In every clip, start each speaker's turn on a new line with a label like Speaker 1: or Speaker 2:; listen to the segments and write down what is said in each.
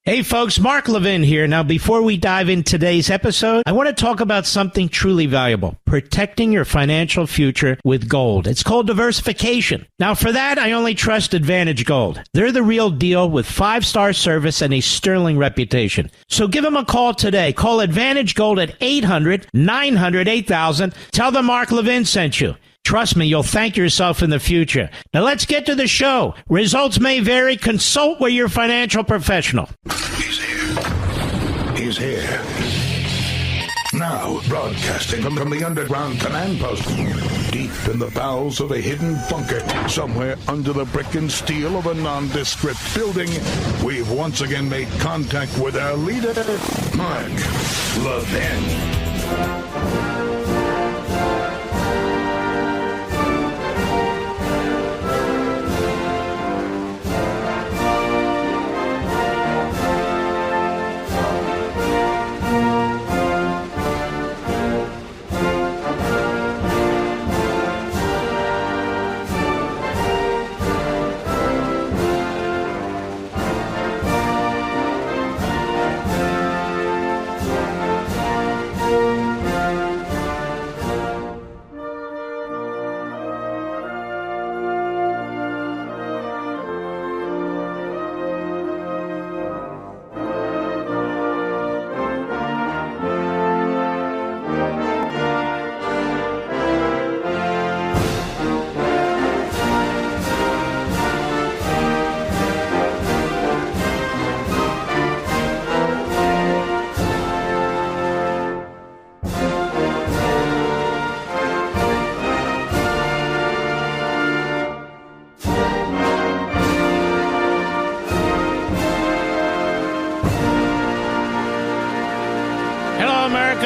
Speaker 1: Hey folks, Mark Levin here. Now, before we dive in today's episode, I want to talk about something truly valuable, protecting your financial future with gold. It's called diversification. Now, for that, I only trust Advantage Gold. They're the real deal with 5-star service and a sterling reputation. So give them a call today. Call Advantage Gold at 800-900-8000. Tell them Mark Levin sent you. Trust me, you'll thank yourself in the future. Now let's get to the show. Results may vary. Consult with your financial professional.
Speaker 2: He's here. He's here. Now, broadcasting from the underground command post, deep in the bowels of a hidden bunker, somewhere under the brick and steel of a nondescript building, we've once again made contact with our leader, Mark Levin.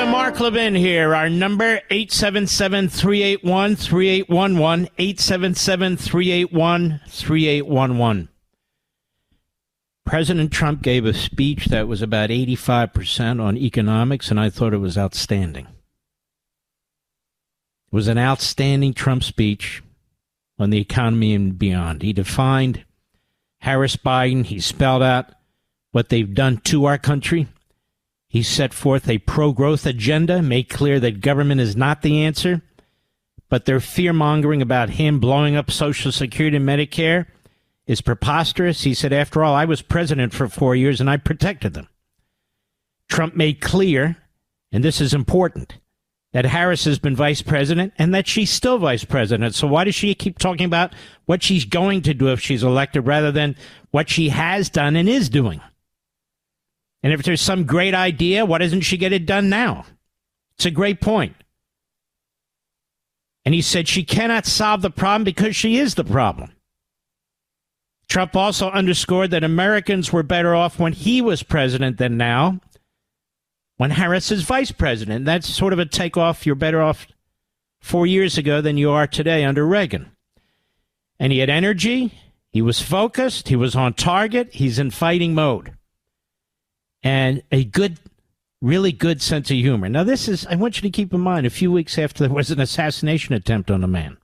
Speaker 1: Mark Levin here. Our number, 877-381-3811, 877-381-3811. President Trump gave a speech that was about 85% on economics, and I thought it was outstanding. It was an outstanding Trump speech on the economy and beyond. He defined Harris-Biden. He spelled out what they've done to our country. He set forth a pro-growth agenda, made clear that government is not the answer, but their fear-mongering about him blowing up Social Security and Medicare is preposterous. He said, after all, I was president for 4 years and I protected them. Trump made clear, and this is important, that Harris has been vice president and that she's still vice president. So why does she keep talking about what she's going to do if she's elected rather than what she has done and is doing? And if there's some great idea, why doesn't she get it done now? It's a great point. And he said she cannot solve the problem because she is the problem. Trump also underscored that Americans were better off when he was president than now, when Harris is vice president. That's sort of a takeoff. You're better off 4 years ago than you are today under Reagan. And he had energy. He was focused. He was on target. He's in fighting mode. And a good, really good sense of humor. Now, this is, I want you to keep in mind, a few weeks after there was an assassination attempt on the man.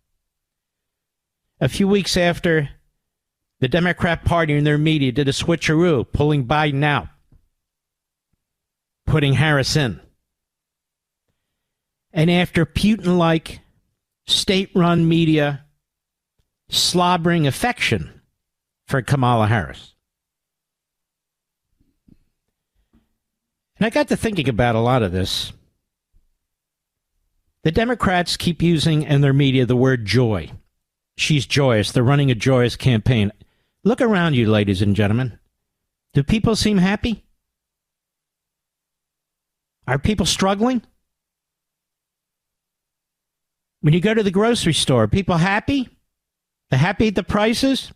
Speaker 1: A few weeks after the Democrat Party and their media did a switcheroo, pulling Biden out, putting Harris in. And after Putin-like state-run media slobbering affection for Kamala Harris. And I got to thinking about a lot of this. The Democrats keep using in their media the word joy. She's joyous. They're running a joyous campaign. Look around you, ladies and gentlemen. Do people seem happy? Are people struggling? When you go to the grocery store, are people happy? They're happy at the prices?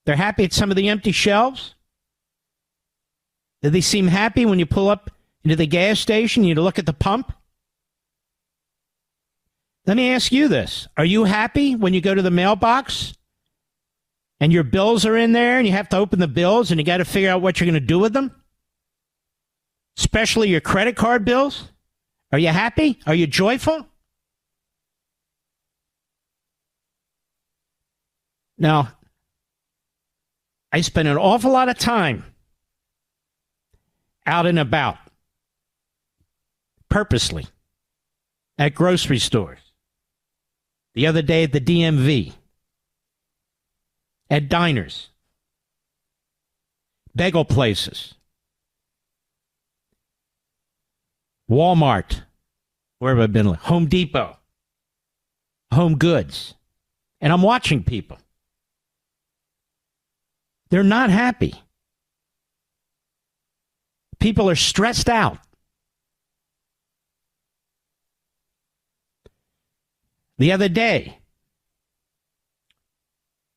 Speaker 1: They're happy at some of the empty shelves? Do they seem happy when you pull up into the gas station and you look at the pump? Let me ask you this. Are you happy when you go to the mailbox and your bills are in there and you have to open the bills and you got to figure out what you're going to do with them? Especially your credit card bills? Are you happy? Are you joyful? Now, I spend an awful lot of time out and about, purposely, at grocery stores, the other day at the DMV, at diners, bagel places, Walmart, where have I been? Home Depot, Home Goods. And I'm watching people. They're not happy. People are stressed out. The other day,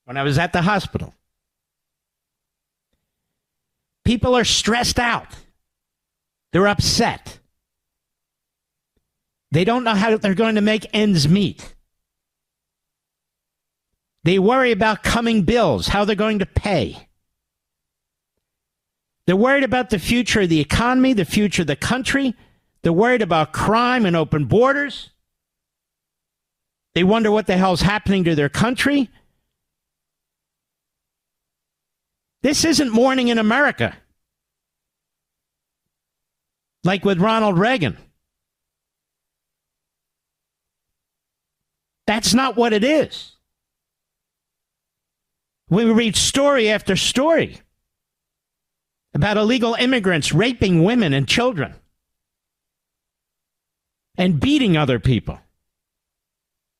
Speaker 1: when I was at the hospital, people are stressed out. They're upset. They don't know how they're going to make ends meet. They worry about coming bills, how they're going to pay. They're worried about the future of the economy, the future of the country. They're worried about crime and open borders. They wonder what the hell's happening to their country. This isn't morning in America. Like with Ronald Reagan. That's not what it is. We read story after story about illegal immigrants raping women and children and beating other people.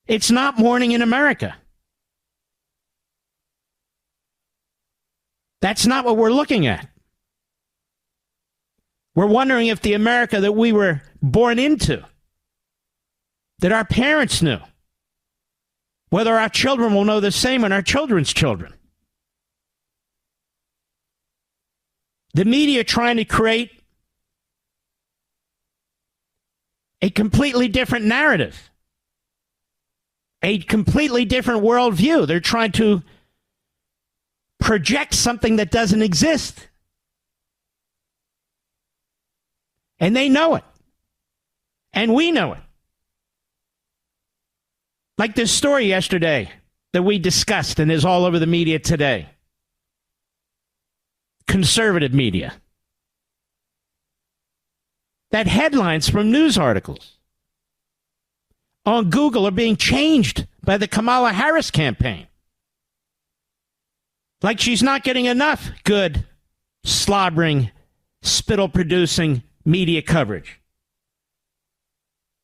Speaker 1: It's not morning in America. That's not what we're looking at. We're wondering if the America that we were born into, that our parents knew, whether our children will know the same and our children's children. The media trying to create a completely different narrative, a completely different worldview. They're trying to project something that doesn't exist. And they know it. And we know it. Like this story yesterday that we discussed and is all over the media today. Conservative media. That headlines from news articles on Google are being changed by the Kamala Harris campaign. Like she's not getting enough good, slobbering, spittle-producing media coverage.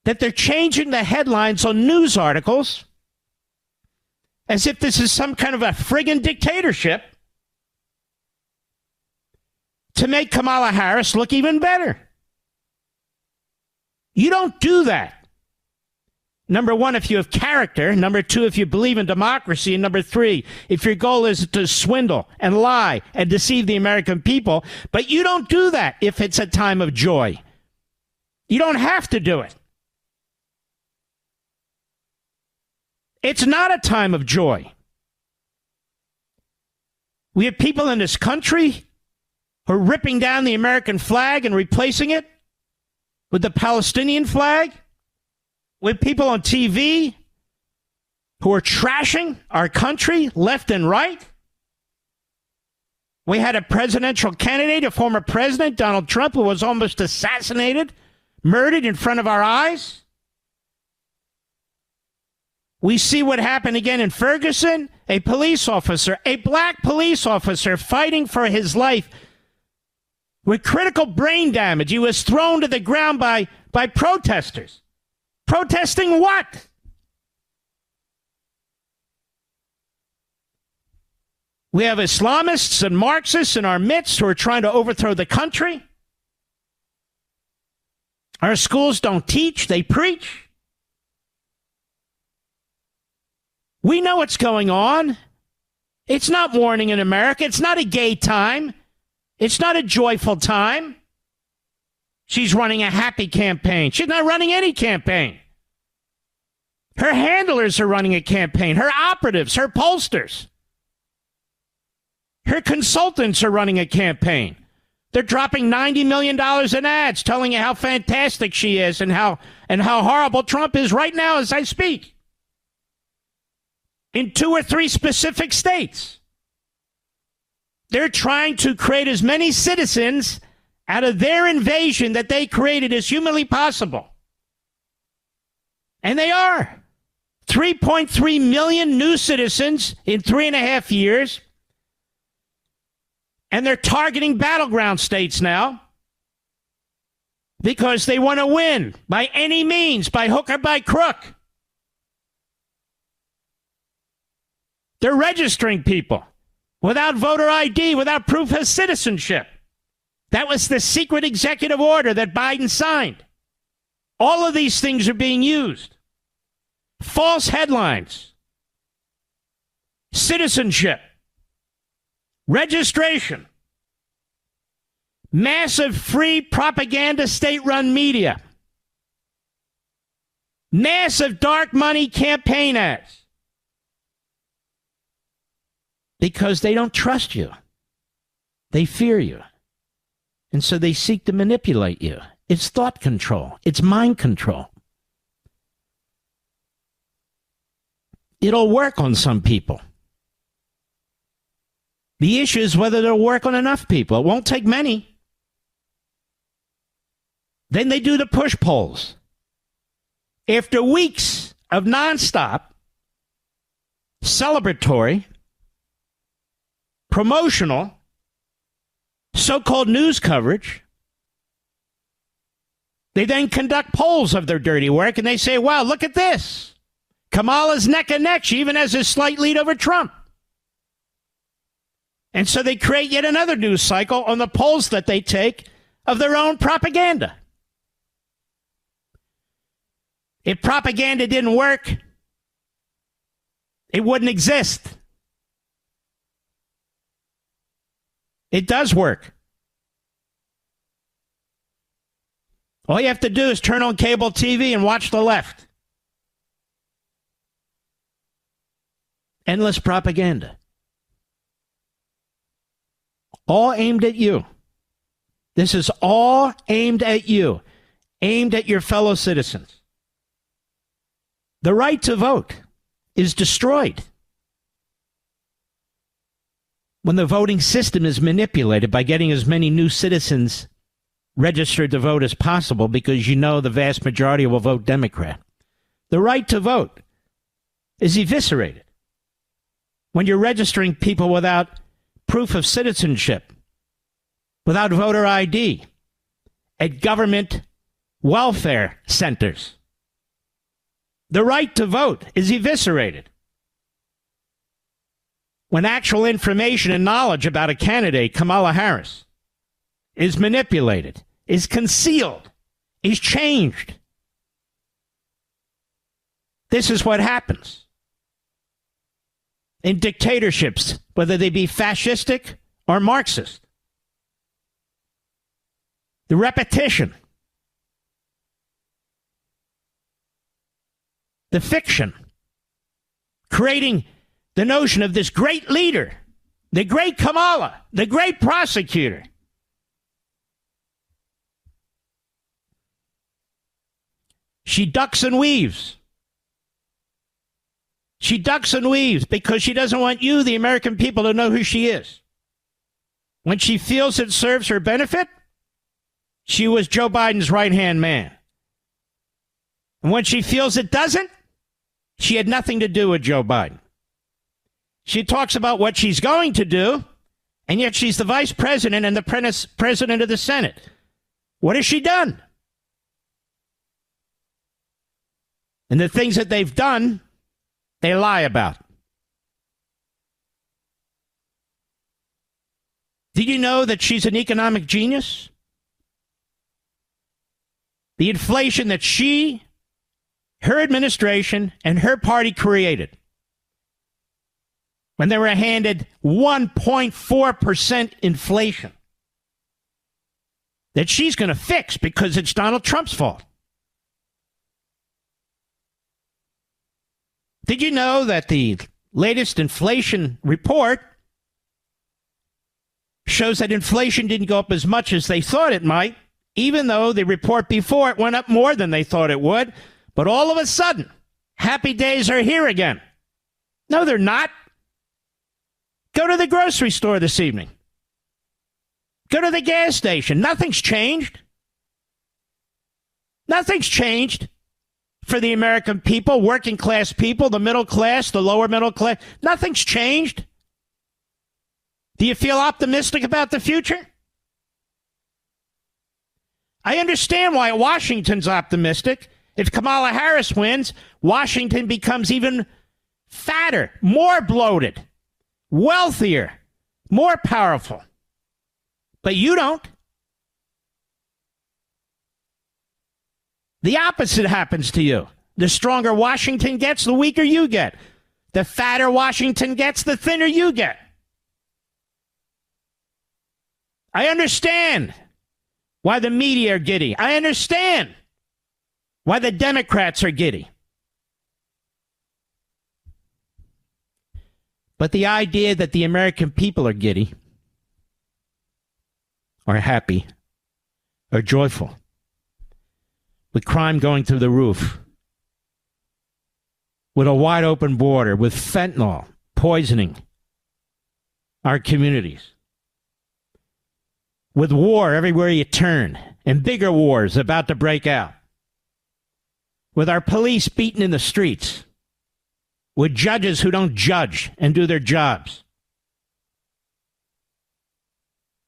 Speaker 1: That they're changing the headlines on news articles as if this is some kind of a friggin' dictatorship to make Kamala Harris look even better. You don't do that. Number one, if you have character. Number two, if you believe in democracy. And number three, if your goal is to swindle and lie and deceive the American people. But you don't do that if it's a time of joy. You don't have to do it. It's not a time of joy. We have people in this country who are ripping down the American flag and replacing it with the Palestinian flag. With people on TV who are trashing our country left and right. We had a presidential candidate, a former president, Donald Trump, who was almost assassinated, murdered in front of our eyes. We see what happened again in Ferguson, a police officer, a black police officer fighting for his life with critical brain damage. He was thrown to the ground by protesters. Protesting what? We have Islamists and Marxists in our midst who are trying to overthrow the country. Our schools don't teach, they preach. We know what's going on. It's not morning in America. It's not a gay time. It's not a joyful time. She's running a happy campaign. She's not running any campaign. Her handlers are running a campaign. Her operatives, her pollsters. Her consultants are running a campaign. They're dropping $90 million in ads telling you how fantastic she is and how horrible Trump is right now as I speak. In 2 or 3 specific states. They're trying to create as many citizens out of their invasion that they created as humanly possible. And they are. 3.3 million new citizens in 3.5 years. And they're targeting battleground states now because they want to win by any means, by hook or by crook. They're registering people without voter ID, without proof of citizenship. That was the secret executive order that Biden signed. All of these things are being used. False headlines, citizenship, registration, massive free propaganda state-run media, massive dark money campaign ads, because they don't trust you. They fear you. And so they seek to manipulate you. It's thought control. It's mind control. It'll work on some people. The issue is whether it'll work on enough people. It won't take many. Then they do the push polls. After weeks of nonstop, celebratory, promotional, so-called news coverage, they then conduct polls of their dirty work, and they say, wow, look at this. Kamala's neck and neck. She even has a slight lead over Trump. And so they create yet another news cycle on the polls that they take of their own propaganda. If propaganda didn't work, it wouldn't exist. It does work. All you have to do is turn on cable TV and watch the left. Endless propaganda. All aimed at you. This is all aimed at you, aimed at your fellow citizens. The right to vote is destroyed when the voting system is manipulated by getting as many new citizens registered to vote as possible, because you know the vast majority will vote Democrat. The right to vote is eviscerated when you're registering people without proof of citizenship, without voter ID, at government welfare centers. The right to vote is eviscerated when actual information and knowledge about a candidate, Kamala Harris, is manipulated, is concealed, is changed. This is what happens in dictatorships, whether they be fascistic or Marxist. The repetition, the fiction, creating the notion of this great leader, the great Kamala, the great prosecutor. She ducks and weaves. She ducks and weaves because she doesn't want you, the American people, to know who she is. When she feels it serves her benefit, she was Joe Biden's right-hand man. And when she feels it doesn't, she had nothing to do with Joe Biden. She talks about what she's going to do, and yet she's the vice president and the president of the Senate. What has she done? And the things that they've done, they lie about. Did you know that she's an economic genius? The inflation that she, her administration, and her party created when they were handed 1.4% inflation that she's going to fix because it's Donald Trump's fault. Did you know that the latest inflation report shows that inflation didn't go up as much as they thought it might, even though the report before it went up more than they thought it would? But all of a sudden, happy days are here again. No, they're not. Go to the grocery store this evening. Go to the gas station. Nothing's changed. Nothing's changed for the American people, working class people, the middle class, the lower middle class. Nothing's changed. Do you feel optimistic about the future? I understand why Washington's optimistic. If Kamala Harris wins, Washington becomes even fatter, more bloated, wealthier, more powerful. But you don't. The opposite happens to you. The stronger Washington gets, the weaker you get. The fatter Washington gets, the thinner you get. I understand why the media are giddy. I understand why the Democrats are giddy. But the idea that the American people are giddy, or happy, or joyful, with crime going through the roof, with a wide open border, with fentanyl poisoning our communities, with war everywhere you turn, and bigger wars about to break out, with our police beaten in the streets, with judges who don't judge and do their jobs,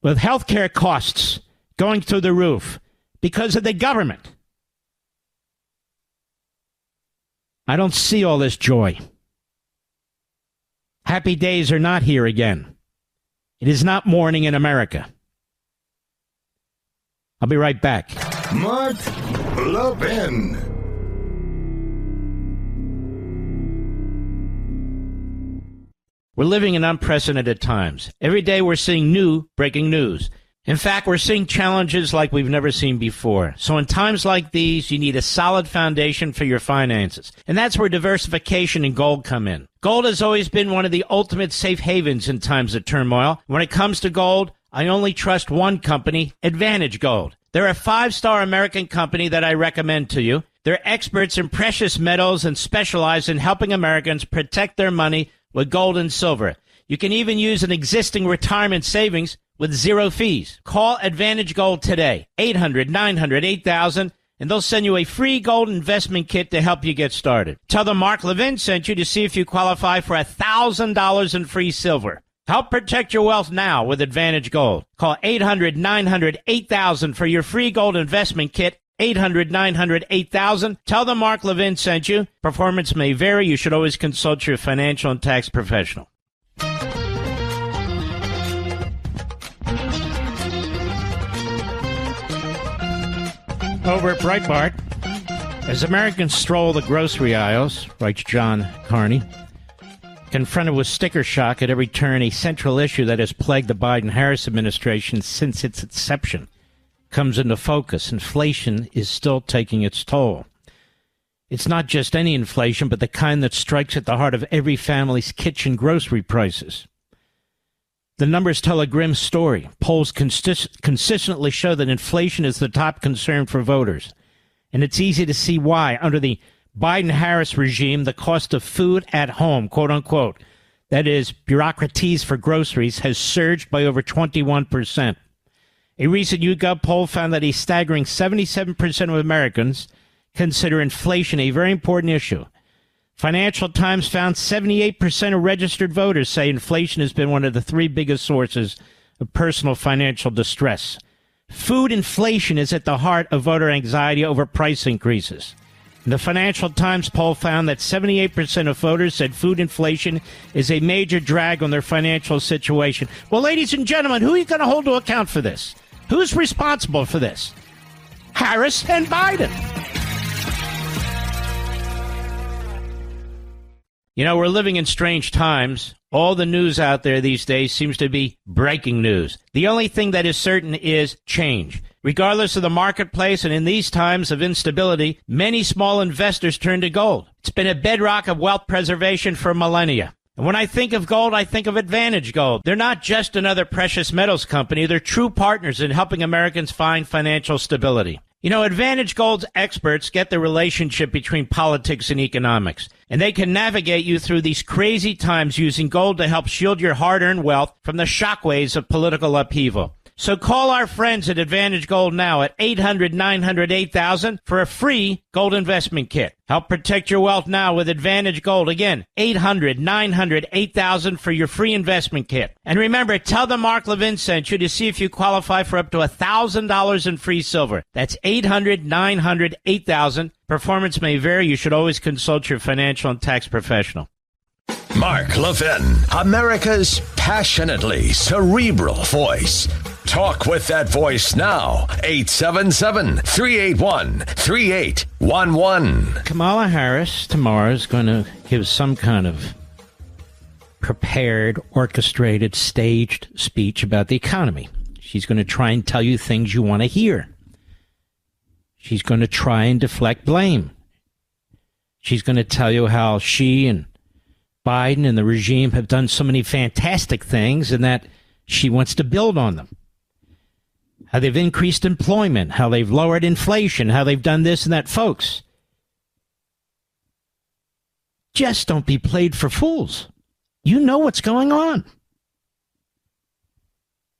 Speaker 1: with healthcare costs going through the roof because of the government. I don't see all this joy. Happy days are not here again. It is not morning in America. I'll be right back.
Speaker 2: Mark Levin.
Speaker 1: We're living in unprecedented times. Every day we're seeing new breaking news. In fact, we're seeing challenges like we've never seen before. So in times like these, you need a solid foundation for your finances. And that's where diversification and gold come in. Gold has always been one of the ultimate safe havens in times of turmoil. When it comes to gold, I only trust one company, Advantage Gold. They're a 5-star American company that I recommend to you. They're experts in precious metals and specialize in helping Americans protect their money with gold and silver. You can even use an existing retirement savings with zero fees. Call Advantage Gold today, 800-900-8000, and they'll send you a free gold investment kit to help you get started. Tell them Mark Levin sent you to see if you qualify for $1,000 in free silver. Help protect your wealth now with Advantage Gold. Call 800-900-8000 for your free gold investment kit. 800-900-8000. Tell them Mark Levin sent you. Performance may vary. You should always consult your financial and tax professional. Over at Breitbart, as Americans stroll the grocery aisles, writes John Carney, confronted with sticker shock at every turn, a central issue that has plagued the Biden-Harris administration since its inception comes into focus. Inflation is still taking its toll. It's not just any inflation, but the kind that strikes at the heart of every family's kitchen grocery prices. The numbers tell a grim story. Polls consistently show that inflation is the top concern for voters. And it's easy to see why. Under the Biden-Harris regime, the cost of food at home, quote unquote, that is, bureaucraties for groceries, has surged by over 21%. A recent YouGov poll found that a staggering 77% of Americans consider inflation a very important issue. Financial Times found 78% of registered voters say inflation has been one of the 3 biggest sources of personal financial distress. Food inflation is at the heart of voter anxiety over price increases. The Financial Times poll found that 78% of voters said food inflation is a major drag on their financial situation. Well, ladies and gentlemen, who are you going to hold to account for this? Who's responsible for this? Harris and Biden. You know, we're living in strange times. All the news out there these days seems to be breaking news. The only thing that is certain is change. Regardless of the marketplace, and in these times of instability, many small investors turn to gold. It's been a bedrock of wealth preservation for millennia. And when I think of gold, I think of Advantage Gold. They're not just another precious metals company. They're true partners in helping Americans find financial stability. You know, Advantage Gold's experts get the relationship between politics and economics, and they can navigate you through these crazy times using gold to help shield your hard-earned wealth from the shockwaves of political upheaval. So call our friends at Advantage Gold now at 800-900-8000 for a free gold investment kit. Help protect your wealth now with Advantage Gold. Again, 800-900-8000 for your free investment kit. And remember, tell them Mark Levin sent you to see if you qualify for up to $1,000 in free silver. That's 800-900-8000. Performance may vary. You should always consult your financial and tax professional.
Speaker 3: Mark Levin, America's passionately cerebral voice. Talk with that voice now. 877-381-3811.
Speaker 1: Kamala Harris tomorrow is going to give some kind of prepared, orchestrated, staged speech about the economy. She's going to try and tell you things you want to hear. She's going to try and deflect blame. She's going to tell you how she and Biden and the regime have done so many fantastic things and that she wants to build on them. How they've increased employment, how they've lowered inflation, how they've done this and that. Folks, just don't be played for fools. You know what's going on.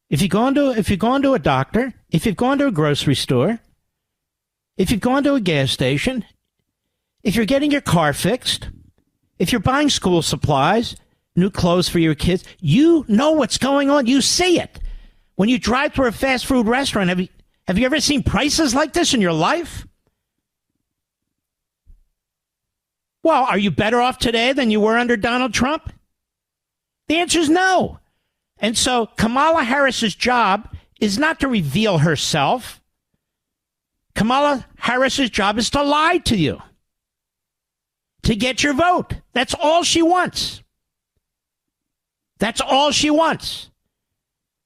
Speaker 1: If you've gone to a doctor, if you've gone to a grocery store, if you've gone to a gas station, if you're getting your car fixed, if you're buying school supplies, new clothes for your kids, you know what's going on. You see it. When you drive through a fast food restaurant, have you ever seen prices like this in your life? Well, are you better off today than you were under Donald Trump? The answer is no. And so Kamala Harris's job is not to reveal herself. Kamala Harris's job is to lie to you, to get your vote. That's all she wants. That's all she wants.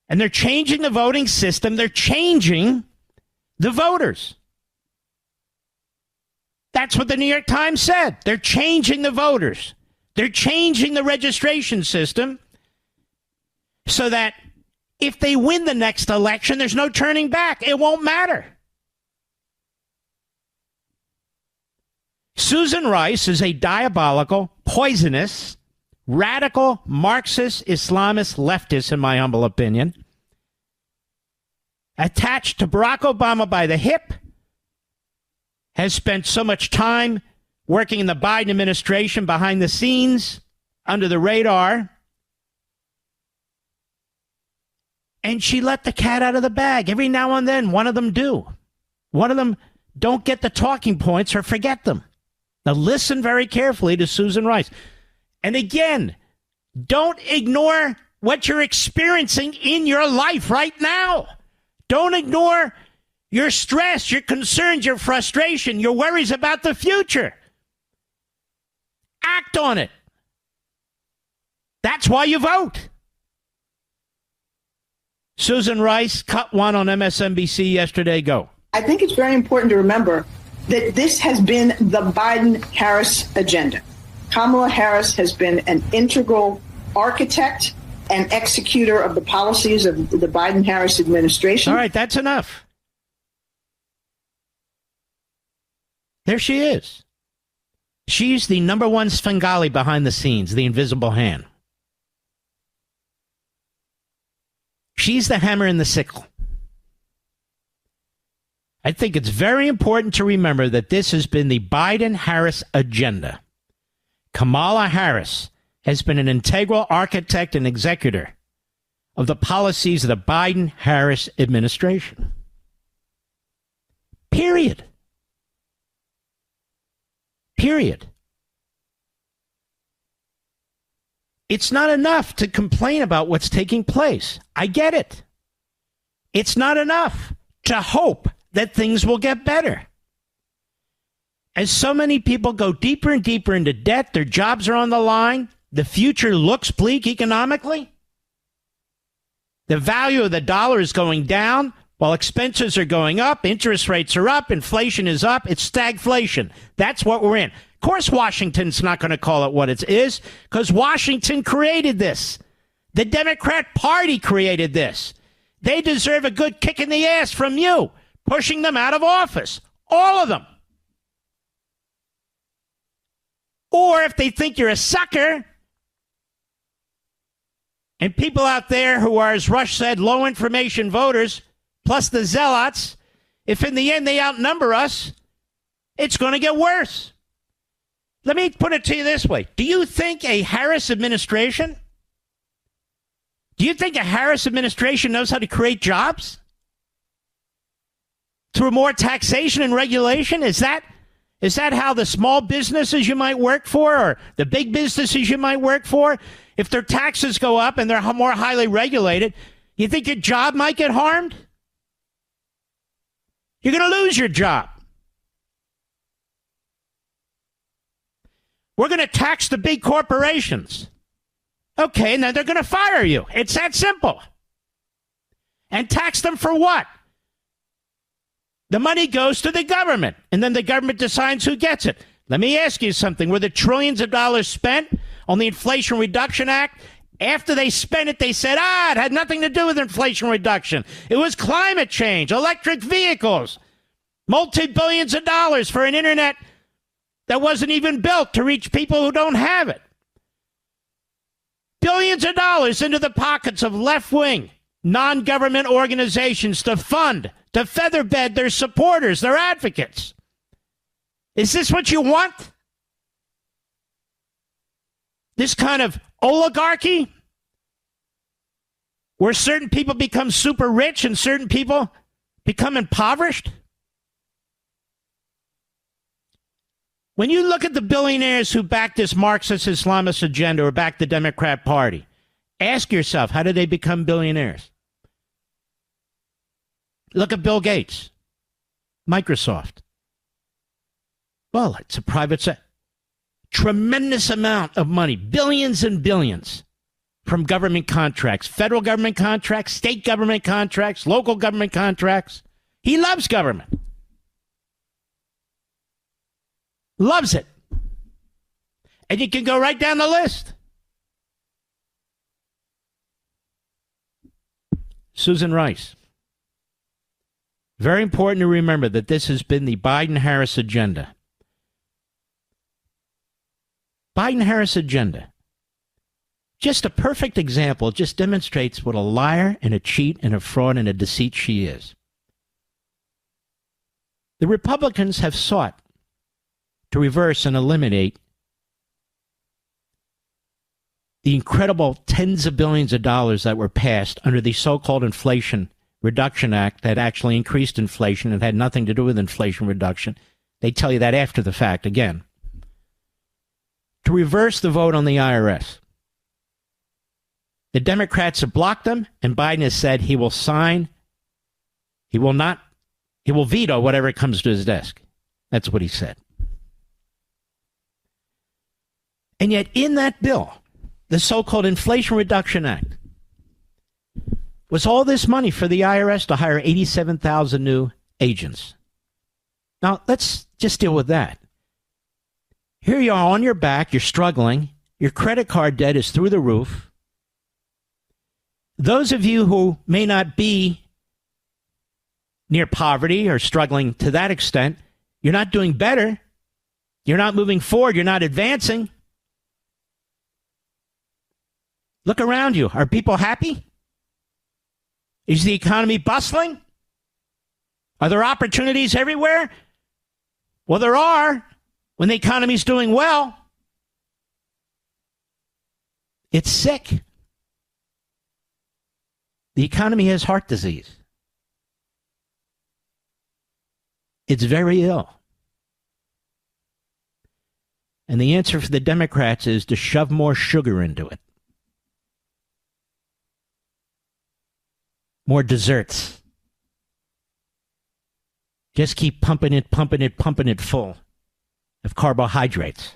Speaker 1: And they're changing the voting system. They're changing the voters. That's what the New York Times said. They're changing the voters. They're changing the registration system so that if they win the next election, there's no turning back. It won't matter. Susan Rice is a diabolical, poisonous, radical Marxist, Islamist leftist, in my humble opinion, attached to Barack Obama by the hip, has spent so much time working in the Biden administration behind the scenes, under the radar, and she let the cat out of the bag. Every now and then, one of them do. One of them don't get the talking points or forget them. Now listen very carefully to Susan Rice. And again, don't ignore what you're experiencing in your life right now. Don't ignore your stress, your concerns, your frustration, your worries about the future. Act on it. That's why you vote. Susan Rice, cut one on MSNBC yesterday. Go.
Speaker 4: I think it's very important to remember that this has been the Biden-Harris agenda. Kamala Harris has been an integral architect and executor of the policies of the Biden-Harris administration.
Speaker 1: All right, that's enough. There she is. She's the number one Svengali behind the scenes, the invisible hand. She's the hammer and the sickle. I think it's very important to remember that this has been the Biden-Harris agenda. Kamala Harris has been an integral architect and executor of the policies of the Biden-Harris administration. Period. Period. It's not enough to complain about what's taking place. I get it. It's not enough to hope that things will get better. As so many people go deeper and deeper into debt, their jobs are on the line, the future looks bleak economically, the value of the dollar is going down while expenses are going up, interest rates are up, inflation is up, it's stagflation. That's what we're in. Of course, Washington's not going to call it what it is, because Washington created this. The Democrat Party created this. They deserve a good kick in the ass from you, pushing them out of office. All of them. Or if they think you're a sucker, And people out there who are, as Rush said, low information voters, plus the zealots, if in the end they outnumber us, it's going to get worse. Let me put it to you this way. Do you think a Harris administration knows how to create jobs? Through more taxation and regulation? Is that how the small businesses you might work for or the big businesses you might work for, if their taxes go up and they're more highly regulated, you think your job might get harmed? You're going to lose your job. We're going to tax the big corporations. Okay, and then they're going to fire you. It's that simple. And tax them for what? The money goes to the government, and then the government decides who gets it. Let me ask you something. Were the trillions of dollars spent on the Inflation Reduction Act? After they spent it, they said, it had nothing to do with inflation reduction. It was climate change, electric vehicles, multi-billions of dollars for an internet that wasn't even built to reach people who don't have it. Billions of dollars into the pockets of left-wing, non-government organizations to fund, to featherbed their supporters, their advocates. Is this what you want? This kind of oligarchy? Where certain people become super rich and certain people become impoverished? When you look at the billionaires who back this Marxist Islamist agenda or back the Democrat Party, ask yourself, how did they become billionaires? Look at Bill Gates, Microsoft. Well, it's a private sector. Tremendous amount of money, billions and billions from government contracts, federal government contracts, state government contracts, local government contracts. He loves government. Loves it. And you can go right down the list. Susan Rice. Very important to remember that this has been the Biden-Harris agenda. Biden-Harris agenda. Just a perfect example. Just demonstrates what a liar and a cheat and a fraud and a deceit she is. The Republicans have sought to reverse and eliminate the incredible tens of billions of dollars that were passed under the so-called Inflation Reduction Act that actually increased inflation and had nothing to do with inflation reduction. They tell you that after the fact again. To reverse the vote on the IRS. The Democrats have blocked them, and Biden has said he will veto whatever comes to his desk. That's what he said. And yet in that bill, the so-called Inflation Reduction Act, was all this money for the IRS to hire 87,000 new agents. Now, let's just deal with that. Here you are on your back, you're struggling, your credit card debt is through the roof. Those of you who may not be near poverty or struggling to that extent, you're not doing better. You're not moving forward. You're not advancing. Look around you. Are people happy? Is the economy bustling? Are there opportunities everywhere? Well, there are when the economy's doing well. It's sick. The economy has heart disease. It's very ill. And the answer for the Democrats is to shove more sugar into it. More desserts. Just keep pumping it full of carbohydrates.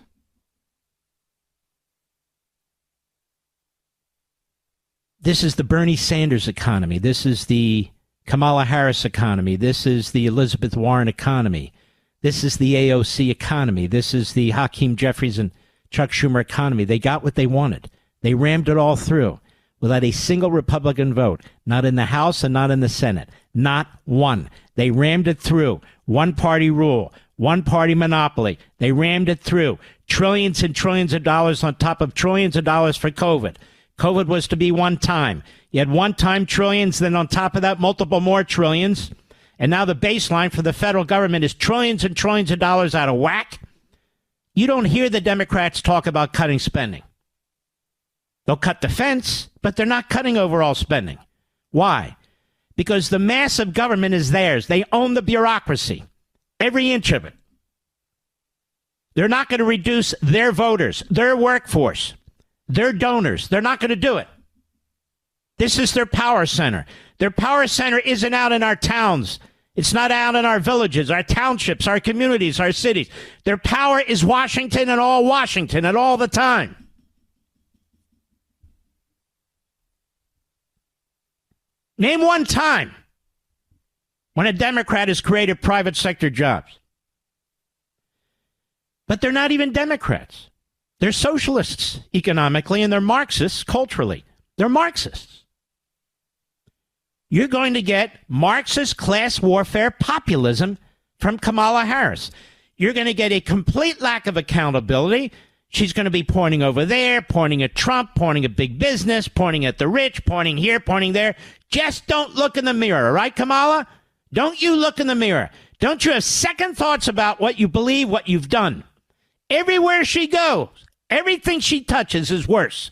Speaker 1: This is the Bernie Sanders economy. This is the Kamala Harris economy. This is the Elizabeth Warren economy. This is the AOC economy. This is the Hakeem Jeffries and Chuck Schumer economy. They got what they wanted. They rammed it all through without a single Republican vote, not in the House and not in the Senate. Not one. They rammed it through. One-party rule, one-party monopoly. They rammed it through. Trillions and trillions of dollars on top of trillions of dollars for COVID. COVID was to be one time. You had one-time trillions, then on top of that, multiple more trillions. And now the baseline for the federal government is trillions and trillions of dollars out of whack. You don't hear the Democrats talk about cutting spending. They'll cut defense, but they're not cutting overall spending. Why? Because the mass of government is theirs. They own the bureaucracy, every inch of it. They're not going to reduce their voters, their workforce, their donors. They're not going to do it. This is their power center. Their power center isn't out in our towns. It's not out in our villages, our townships, our communities, our cities. Their power is Washington and all the time. Name one time when a Democrat has created private sector jobs. But they're not even Democrats. They're socialists economically, and they're Marxists culturally. They're Marxists. You're going to get Marxist class warfare populism from Kamala Harris. You're going to get a complete lack of accountability. She's going to be pointing over there, pointing at Trump, pointing at big business, pointing at the rich, pointing here, pointing there. Just don't look in the mirror, all right, Kamala? Don't you look in the mirror. Don't you have second thoughts about what you believe, what you've done. Everywhere she goes, everything she touches is worse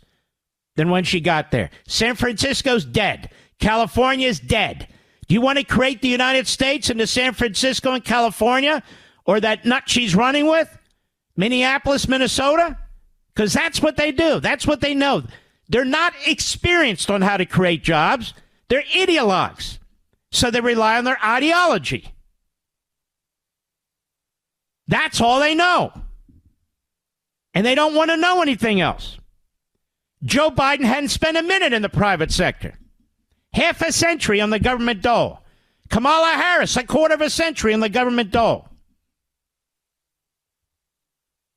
Speaker 1: than when she got there. San Francisco's dead. California's dead. Do you want to create the United States into San Francisco and California, or that nut she's running with? Minneapolis, Minnesota? Because that's what they do. That's what they know. They're not experienced on how to create jobs. They're ideologues. So they rely on their ideology. That's all they know. And they don't want to know anything else. Joe Biden hadn't spent a minute in the private sector. Half a century on the government dole. Kamala Harris, a quarter of a century on the government dole.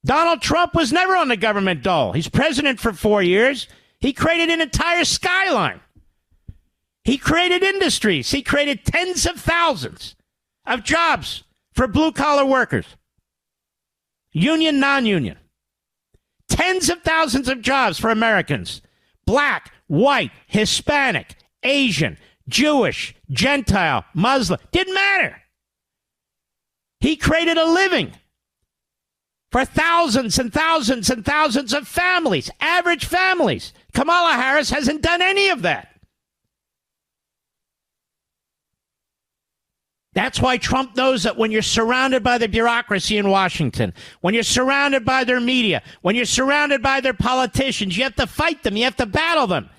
Speaker 1: Donald Trump was never on the government dole. He's president for 4 years. He created an entire skyline. He created industries. He created tens of thousands of jobs for blue-collar workers. Union, non-union. Tens of thousands of jobs for Americans. Black, white, Hispanic, Asian, Jewish, Gentile, Muslim. Didn't matter. He created a living for thousands and thousands and thousands of families, average families. Kamala Harris hasn't done any of that. That's why Trump knows that when you're surrounded by the bureaucracy in Washington, when you're surrounded by their media, when you're surrounded by their politicians, you have to fight them. You have to battle them.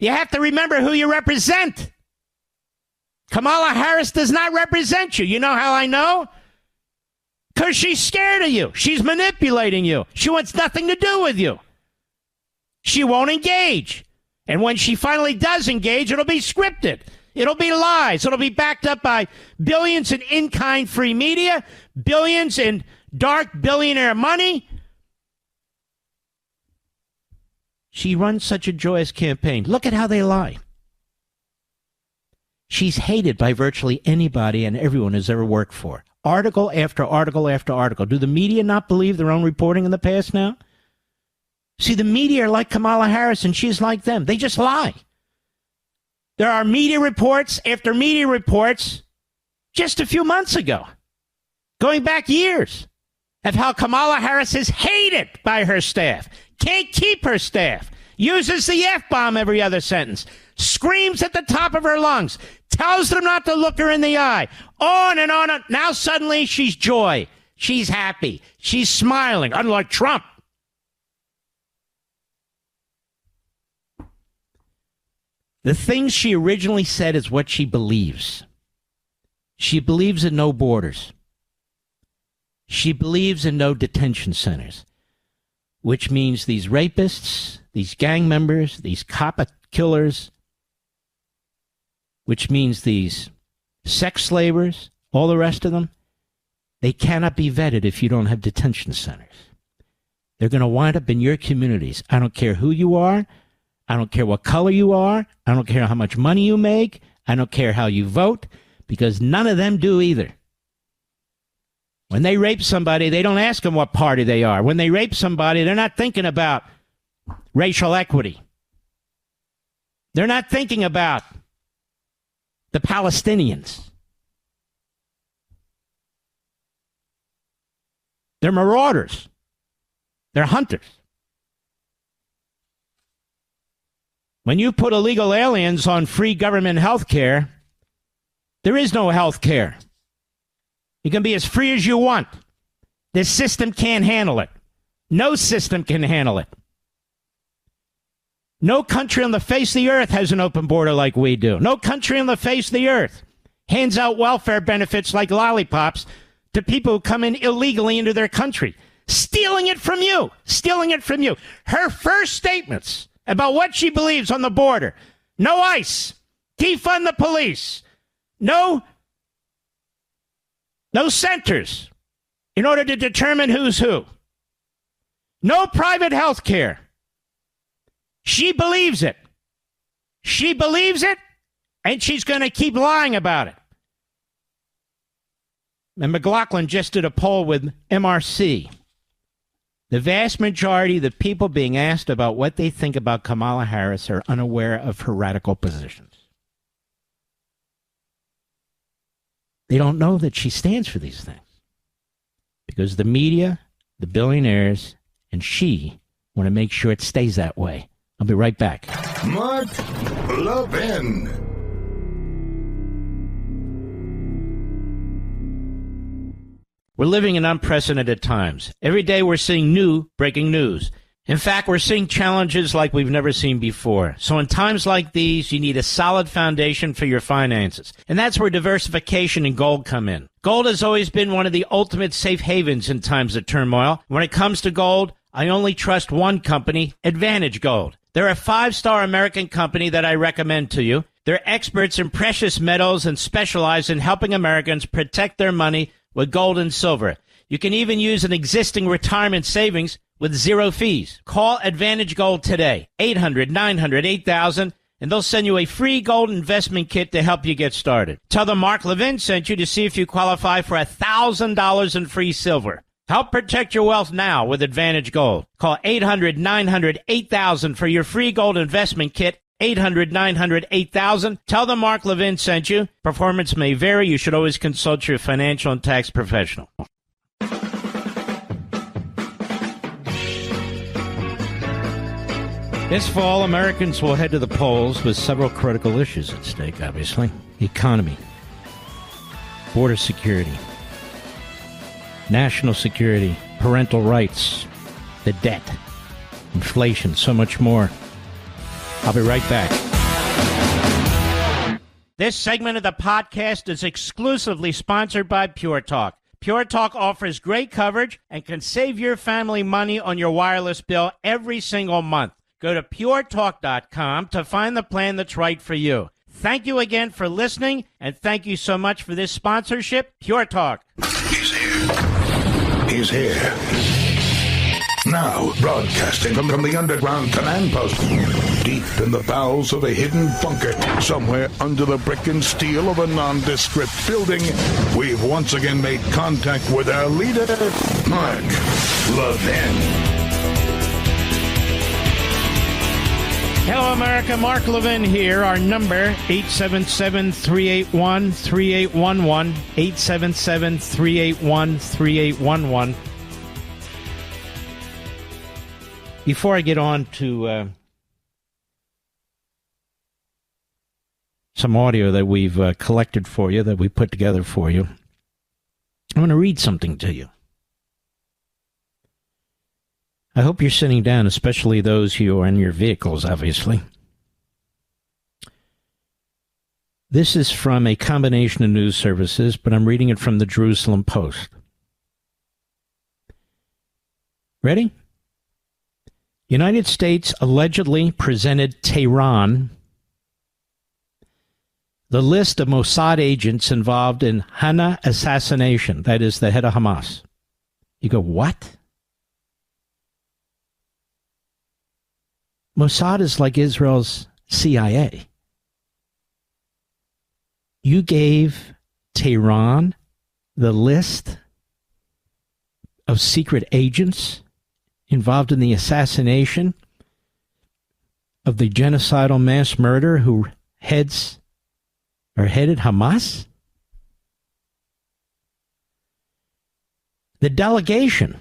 Speaker 1: You have to remember who you represent. Kamala Harris does not represent you. You know how I know? Because she's scared of you. She's manipulating you. She wants nothing to do with you. She won't engage. And when she finally does engage, it'll be scripted. It'll be lies. It'll be backed up by billions in in-kind free media, billions in dark billionaire money. She runs such a joyous campaign. Look at how they lie. She's hated by virtually anybody and everyone who's ever worked for. Article after article after article. Do the media not believe their own reporting in the past now? See, the media are like Kamala Harris, and she's like them. They just lie. There are media reports after media reports just a few months ago, going back years, of how Kamala Harris is hated by her staff, can't keep her staff, uses the F-bomb every other sentence, screams at the top of her lungs, tells them not to look her in the eye, on and on. Now suddenly she's joy. She's happy. She's smiling, unlike Trump. The things she originally said is what she believes. She believes in no borders. She believes in no detention centers, which means these rapists, these gang members, these cop killers, which means these sex slavers, all the rest of them, they cannot be vetted if you don't have detention centers. They're going to wind up in your communities. I don't care who you are. I don't care what color you are. I don't care how much money you make. I don't care how you vote, because none of them do either. When they rape somebody, they don't ask them what party they are. When they rape somebody, they're not thinking about racial equity. They're not thinking about the Palestinians. They're marauders. They're hunters. When you put illegal aliens on free government health care, there is no health care. You can be as free as you want. This system can't handle it. No system can handle it. No country on the face of the earth has an open border like we do. No country on the face of the earth hands out welfare benefits like lollipops to people who come in illegally into their country, stealing it from you, stealing it from you. Her first statements about what she believes on the border: no ICE, defund the police, no centers in order to determine who's who, no private health care. She believes it. She believes it, and she's going to keep lying about it. And McLaughlin just did a poll with MRC. The vast majority of the people being asked about what they think about Kamala Harris are unaware of her radical positions. They don't know that she stands for these things. Because the media, the billionaires, and she want to make sure it stays that way. I'll be right back.
Speaker 2: Mark Levin.
Speaker 1: We're living in unprecedented times. Every day we're seeing new breaking news. In fact, we're seeing challenges like we've never seen before. So in times like these, you need a solid foundation for your finances. And that's where diversification and gold come in. Gold has always been one of the ultimate safe havens in times of turmoil. When it comes to gold, I only trust one company, Advantage Gold. They're a 5-star American company that I recommend to you. They're experts in precious metals and specialize in helping Americans protect their money with gold and silver. You can even use an existing retirement savings with zero fees. Call Advantage Gold today, 800-900-8000, and they'll send you a free gold investment kit to help you get started. Tell them Mark Levin sent you to see if you qualify for $1,000 in free silver. Help protect your wealth now with Advantage Gold. Call 800-900-8000 for your free gold investment kit, 800-900-8000. Tell them Mark Levin sent you. Performance may vary. You should always consult your financial and tax professional. This fall, Americans will head to the polls with several critical issues at stake, obviously. The economy, border security, national security, parental rights, the debt, inflation, so much more. I'll be right back. This segment of the podcast is exclusively sponsored by Pure Talk. Pure Talk offers great coverage and can save your family money on your wireless bill every single month. Go to puretalk.com to find the plan that's right for you. Thank you again for listening, and thank you so much for this sponsorship, Pure Talk.
Speaker 2: He's here. He's here. Now, broadcasting from the underground command post, deep in the bowels of a hidden bunker, somewhere under the brick and steel of a nondescript building, we've once again made contact with our leader, Mark Levin.
Speaker 1: Hello, America. Mark Levin here. Our number, 877-381-3811, 877-381-3811. Before I get on to some audio that we've collected for you, that we put together for you, I'm going to read something to you. I hope you're sitting down, especially those who are in your vehicles, obviously. This is from a combination of news services, but I'm reading it from the Jerusalem Post. Ready? United States allegedly presented Tehran the list of Mossad agents involved in Haniyeh assassination, that is, the head of Hamas. You go, what? Mossad is like Israel's CIA. You gave Tehran the list of secret agents involved in the assassination of the genocidal mass murderer who headed Hamas? The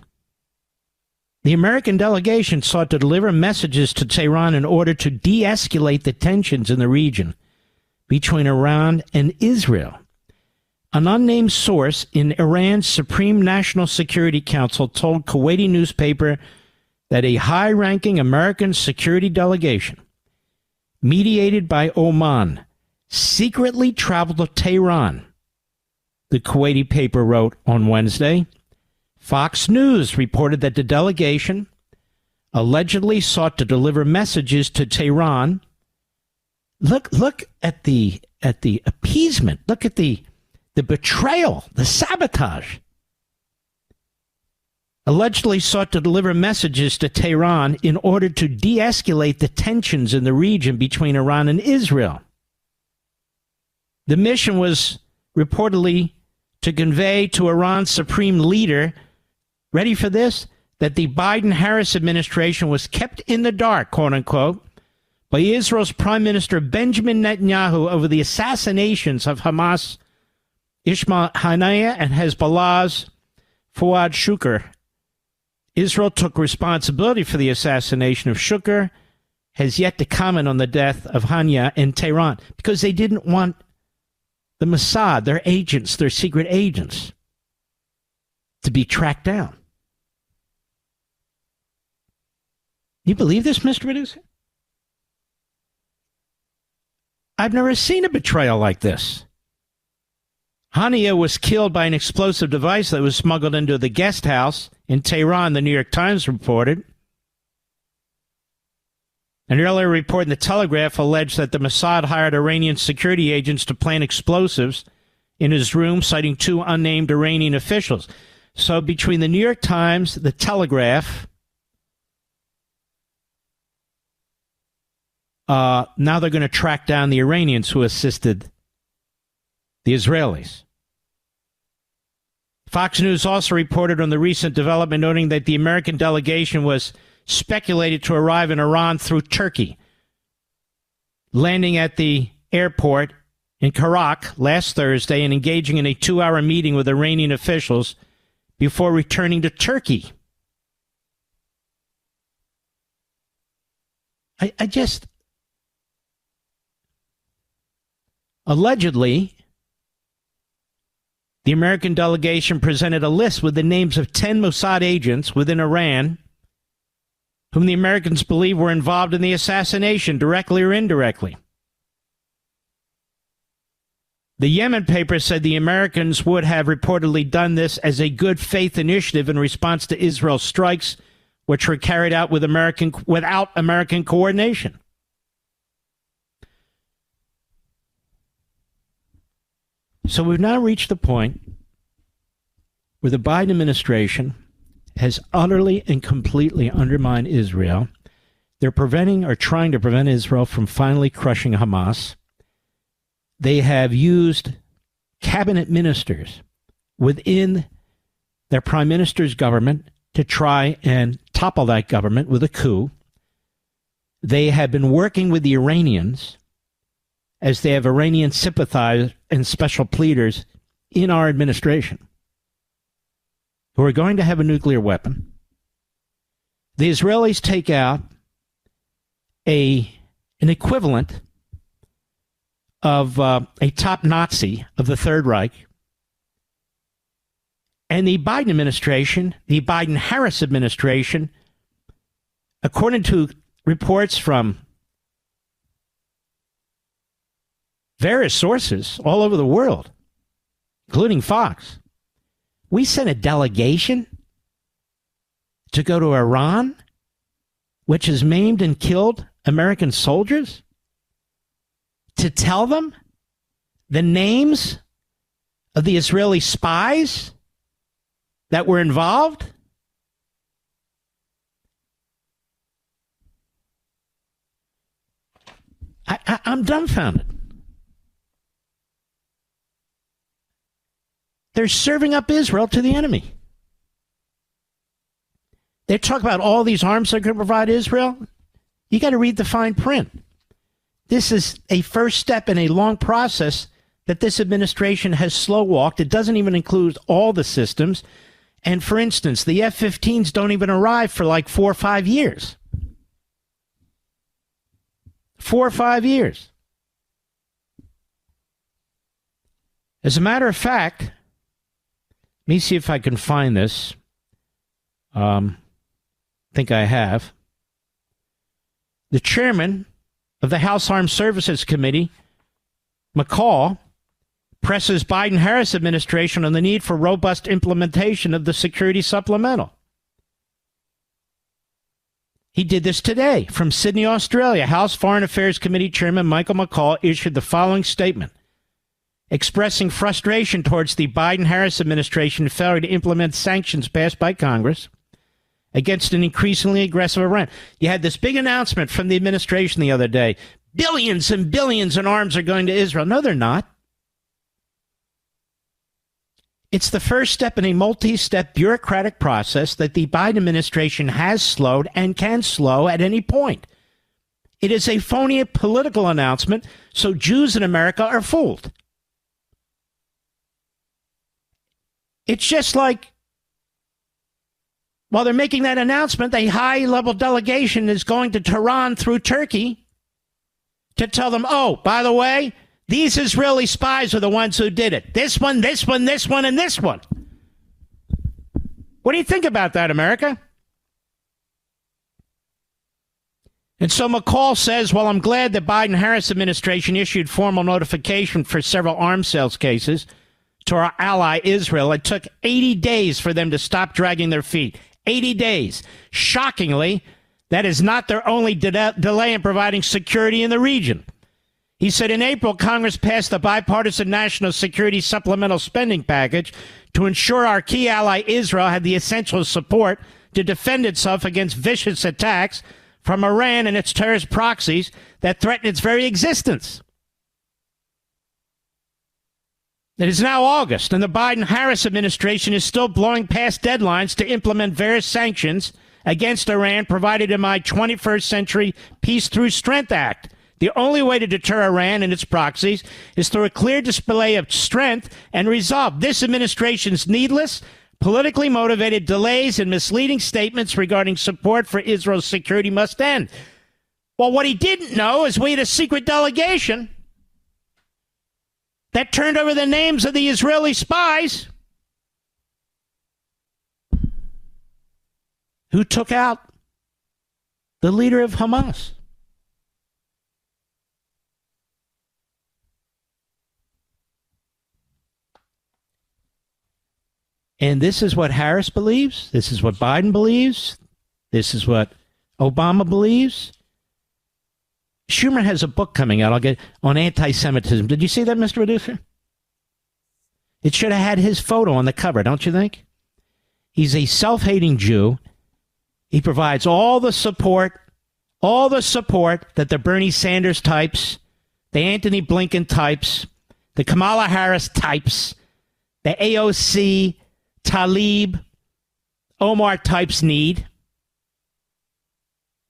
Speaker 1: American delegation sought to deliver messages to Tehran in order to de-escalate the tensions in the region between Iran and Israel. An unnamed source in Iran's Supreme National Security Council told Kuwaiti newspaper that a high-ranking American security delegation, mediated by Oman, secretly traveled to Tehran. The Kuwaiti paper wrote on Wednesday. Fox News reported that the delegation allegedly sought to deliver messages to Tehran. Look at the appeasement. Look at the betrayal, the sabotage. Allegedly sought to deliver messages to Tehran in order to de-escalate the tensions in the region between Iran and Israel. The mission was reportedly to convey to Iran's supreme leader, ready for this, that the Biden-Harris administration was kept in the dark, quote unquote, by Israel's Prime Minister Benjamin Netanyahu over the assassinations of Hamas' Ismail Haniyeh and Hezbollah's Fuad Schumer. Israel took responsibility for the assassination of Schumer, has yet to comment on the death of Haniyeh in Tehran because they didn't want the Mossad, their agents, their secret agents, to be tracked down. You believe this, Mr. Producer? I've never seen a betrayal like this. Haniyeh was killed by an explosive device that was smuggled into the guest house in Tehran, the New York Times reported. An earlier report in the Telegraph alleged that the Mossad hired Iranian security agents to plant explosives in his room, citing two unnamed Iranian officials. So between the New York Times, the Telegraph, now they're going to track down the Iranians who assisted the Israelis. Fox News also reported on the recent development, noting that the American delegation was speculated to arrive in Iran through Turkey, landing at the airport in Karak last Thursday and engaging in a 2-hour meeting with Iranian officials before returning to Turkey. Allegedly, the American delegation presented a list with the names of 10 Mossad agents within Iran whom the Americans believe were involved in the assassination, directly or indirectly. The Yemen paper said the Americans would have reportedly done this as a good faith initiative in response to Israel's strikes, which were carried out without American coordination. So we've now reached the point where the Biden administration has utterly and completely undermined Israel. They're preventing or trying to prevent Israel from finally crushing Hamas. They have used cabinet ministers within their prime minister's government to try and topple that government with a coup. They have been working with the Iranians, as they have Iranian sympathizers and special pleaders in our administration who are going to have a nuclear weapon. The Israelis take out an equivalent of a top Nazi of the Third Reich. And the Biden administration, the Biden-Harris administration, according to reports from various sources all over the world, including Fox, we sent a delegation to go to Iran, which has maimed and killed American soldiers, to tell them the names of the Israeli spies that were involved. I'm dumbfounded. They're serving up Israel to the enemy. They talk about all these arms they're going to provide Israel. You got to read the fine print. This is a first step in a long process that this administration has slow walked. It doesn't even include all the systems. And for instance, the F-15s don't even arrive for like 4 or 5 years. 4 or 5 years. As a matter of fact, let me see if I can find this. Think I have. The chairman of the House Armed Services Committee, McCall, presses Biden-Harris administration on the need for robust implementation of the security supplemental. He did this today from Sydney, Australia. House Foreign Affairs Committee Chairman Michael McCall issued the following statement, expressing frustration towards the Biden-Harris administration's failure to implement sanctions passed by Congress against an increasingly aggressive Iran. You had this big announcement from the administration the other day. Billions and billions in arms are going to Israel. No, they're not. It's the first step in a multi-step bureaucratic process that the Biden administration has slowed and can slow at any point. It is a phony political announcement, so Jews in America are fooled. It's just like, while they're making that announcement, a high-level delegation is going to Tehran through Turkey to tell them, oh, by the way, these Israeli spies are the ones who did it. This one, this one, this one, and this one. What do you think about that, America? And so McCall says, well, I'm glad the Biden-Harris administration issued formal notification for several arms sales cases to our ally Israel. It took 80 days for them to stop dragging their feet. 80 days. Shockingly, that is not their only delay in providing security in the region. He said in April, Congress passed the bipartisan national security supplemental spending package to ensure our key ally Israel had the essential support to defend itself against vicious attacks from Iran and its terrorist proxies that threaten its very existence. It is now August, and the Biden-Harris administration is still blowing past deadlines to implement various sanctions against Iran provided in my 21st Century Peace Through Strength Act. The only way to deter Iran and its proxies is through a clear display of strength and resolve. This administration's needless, politically motivated delays and misleading statements regarding support for Israel's security must end. Well, what he didn't know is we had a secret delegation that turned over the names of the Israeli spies who took out the leader of Hamas. And this is what Harris believes. This is what Biden believes. This is what Obama believes. Schumer has a book coming out, on anti-Semitism. Did you see that, Mr. Producer? It should have had his photo on the cover, don't you think? He's a self-hating Jew. He provides all the support that the Bernie Sanders types, the Anthony Blinken types, the Kamala Harris types, the AOC, Tlaib, Omar types need.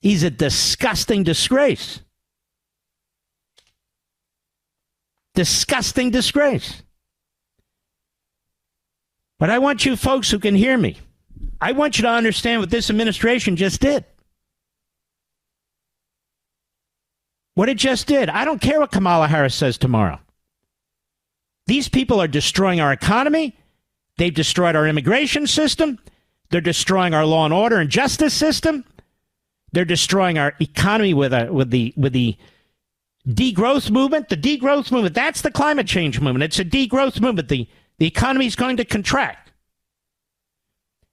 Speaker 1: He's a disgusting disgrace. Disgusting disgrace. But I want you folks who can hear me, I want you to understand what this administration just did. What it just did. I don't care what Kamala Harris says tomorrow. These people are destroying our economy. They've destroyed our immigration system. They're destroying our law and order and justice system. They're destroying our economy with the degrowth movement. The degrowth movement, that's the climate change movement. It's a degrowth movement. The economy is going to contract.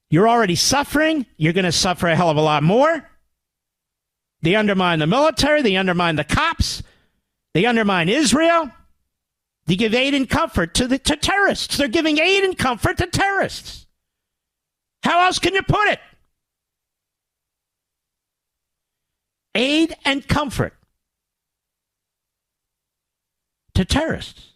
Speaker 1: You're already suffering. You're going to suffer a hell of a lot more. They undermine the military. They undermine the cops. They undermine Israel. They give aid and comfort to terrorists. They're giving aid and comfort to terrorists. How else can you put it? Aid and comfort to terrorists.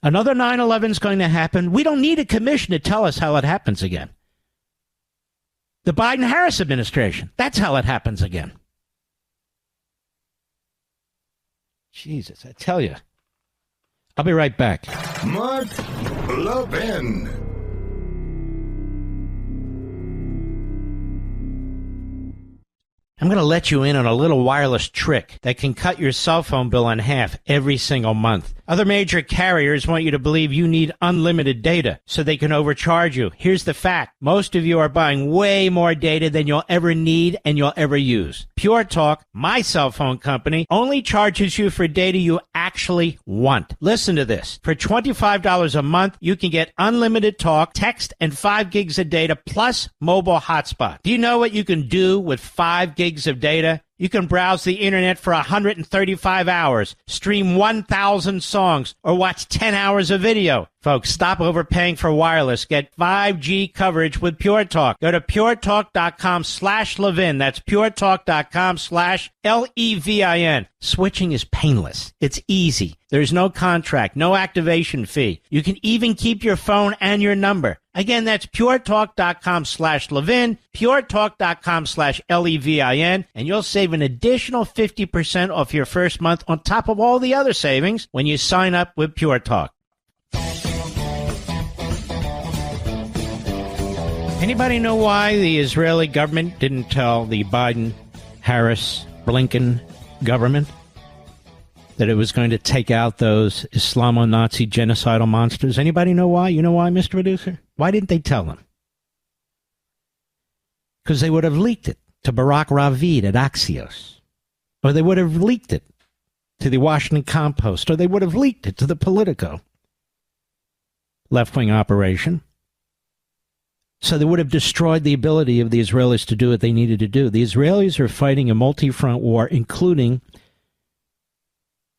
Speaker 1: Another 9/11 is going to happen. We don't need a commission to tell us how it happens again. the Biden-Harris administration. That's how it happens again. Jesus, I tell you. I'll be right back.
Speaker 2: Mark Levin.
Speaker 1: I'm going to let you in on a little wireless trick that can cut your cell phone bill in half every single month. Other major carriers want you to believe you need unlimited data so they can overcharge you. Here's the fact. Most of you are buying way more data than you'll ever need and you'll ever use. Pure Talk, my cell phone company, only charges you for data you actually want. Listen to this. For $25 a month, you can get unlimited talk, text, and 5 gigs of data plus mobile hotspot. Do you know what you can do with 5 gigs of data? You can browse the internet for 135 hours, stream 1,000 songs, or watch 10 hours of video. Folks, stop overpaying for wireless. Get 5G coverage with Pure Talk. Go to puretalk.com/Levin. That's puretalk.com/Levin. Switching is painless. It's easy. There's no contract, no activation fee. You can even keep your phone and your number. Again, that's puretalk.com/Levin, puretalk.com/Levin, and you'll save an additional 50% off your first month on top of all the other savings when you sign up with Pure Talk. Anybody know why the Israeli government didn't tell the Biden, Harris, Blinken government that it was going to take out those Islamo-Nazi genocidal monsters? Anybody know why? You know why, Mr. Producer? Why didn't they tell them? Because they would have leaked it to Barack Ravid at Axios. Or they would have leaked it to the Washington Compost. Or they would have leaked it to the Politico. Left-wing operation. So they would have destroyed the ability of the Israelis to do what they needed to do. The Israelis are fighting a multi-front war, including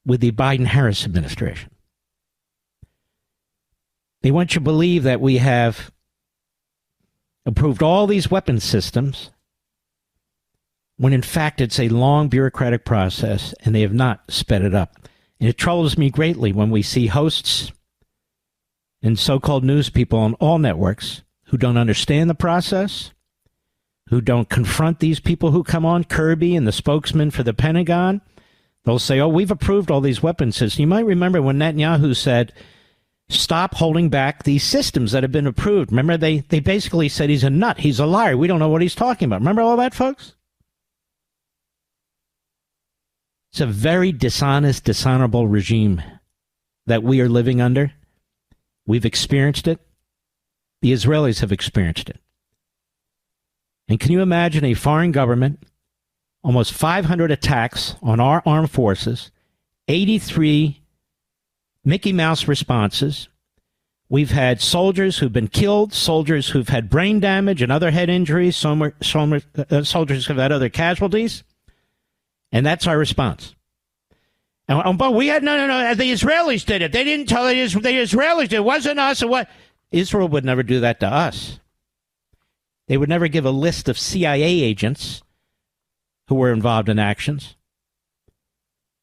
Speaker 1: with the Biden-Harris administration. They want you to believe that we have approved all these weapon systems, when in fact it's a long bureaucratic process, and they have not sped it up. And it troubles me greatly when we see hosts and so-called news people on all networks who don't understand the process, who don't confront these people who come on, Kirby and the spokesman for the Pentagon. They'll say, oh, we've approved all these weapon systems. You might remember when Netanyahu said, stop holding back these systems that have been approved. Remember, they basically said he's a nut. He's a liar. We don't know what he's talking about. Remember all that, folks? It's a very dishonest, dishonorable regime that we are living under. We've experienced it. The Israelis have experienced it. And can you imagine a foreign government, almost 500 attacks on our armed forces, 83 Mickey Mouse responses. We've had soldiers who've been killed, soldiers who've had brain damage and other head injuries, soldiers who've had other casualties. And that's our response. But we had, no, the Israelis did it. They didn't tell it. The Israelis did it. It wasn't us. What? Israel would never do that to us. They would never give a list of CIA agents who were involved in actions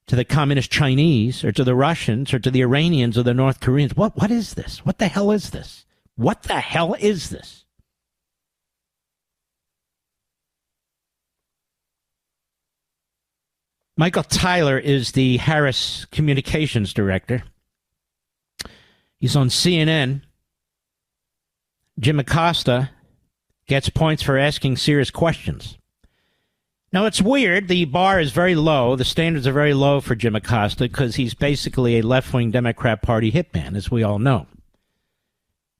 Speaker 1: to the communist Chinese or to the Russians or to the Iranians or the North Koreans. What is this? What the hell is this? What the hell is this? Michael Tyler is the Harris communications director. He's on CNN. Jim Acosta gets points for asking serious questions. Now, it's weird. The bar is very low. The standards are very low for Jim Acosta because he's basically a left-wing Democrat Party hitman, as we all know.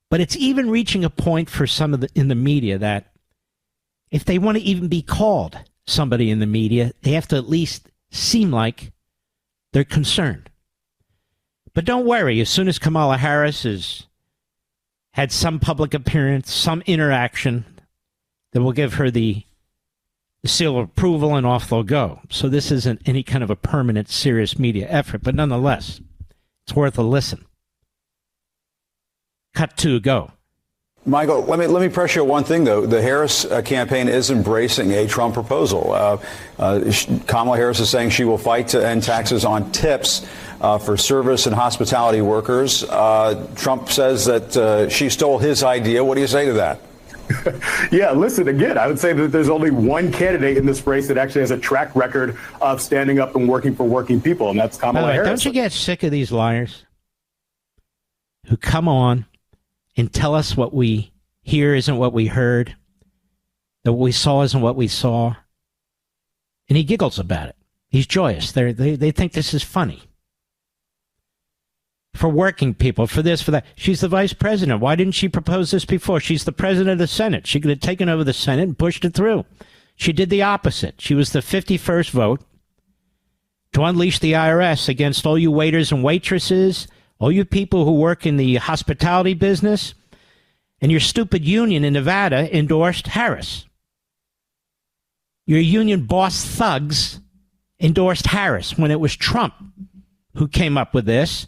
Speaker 1: But it's even reaching a point for some of in the media that if they want to even be called somebody in the media, they have to at least seem like they're concerned. But don't worry. As soon as Kamala Harris has had some public appearance, some interaction, that will give her the seal of approval, and off they'll go. So this isn't any kind of a permanent, serious media effort, but nonetheless, it's worth a listen. Cut 2, go.
Speaker 5: Michael, let me press you on one thing, though. The Harris campaign is embracing a Trump proposal. Kamala Harris is saying she will fight to end taxes on tips for service and hospitality workers. Trump says that she stole his idea. What do you say to that?
Speaker 6: Yeah, listen, again, I would say that there's only one candidate in this race that actually has a track record of standing up and working for working people, and that's Kamala Harris.
Speaker 1: Don't you get sick of these liars who come on and tell us what we hear isn't what we heard, that what we saw isn't what we saw? And he giggles about it. He's joyous. They think this is funny. For working people, for this, for that. She's the vice president. Why didn't she propose this before? She's the president of the Senate. She could have taken over the Senate and pushed it through. She did the opposite. She was the 51st vote to unleash the IRS against all you waiters and waitresses, all you people who work in the hospitality business, and your stupid union in Nevada endorsed Harris. Your union boss thugs endorsed Harris when it was Trump who came up with this.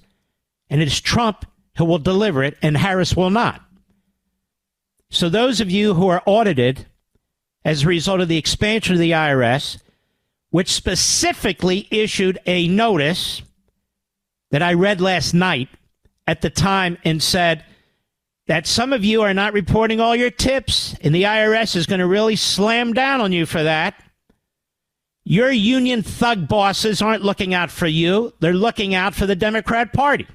Speaker 1: And it's Trump who will deliver it, and Harris will not. So those of you who are audited as a result of the expansion of the IRS, which specifically issued a notice that I read last night at the time and said that some of you are not reporting all your tips, and the IRS is going to really slam down on you for that. Your union thug bosses aren't looking out for you. They're looking out for the Democrat Party.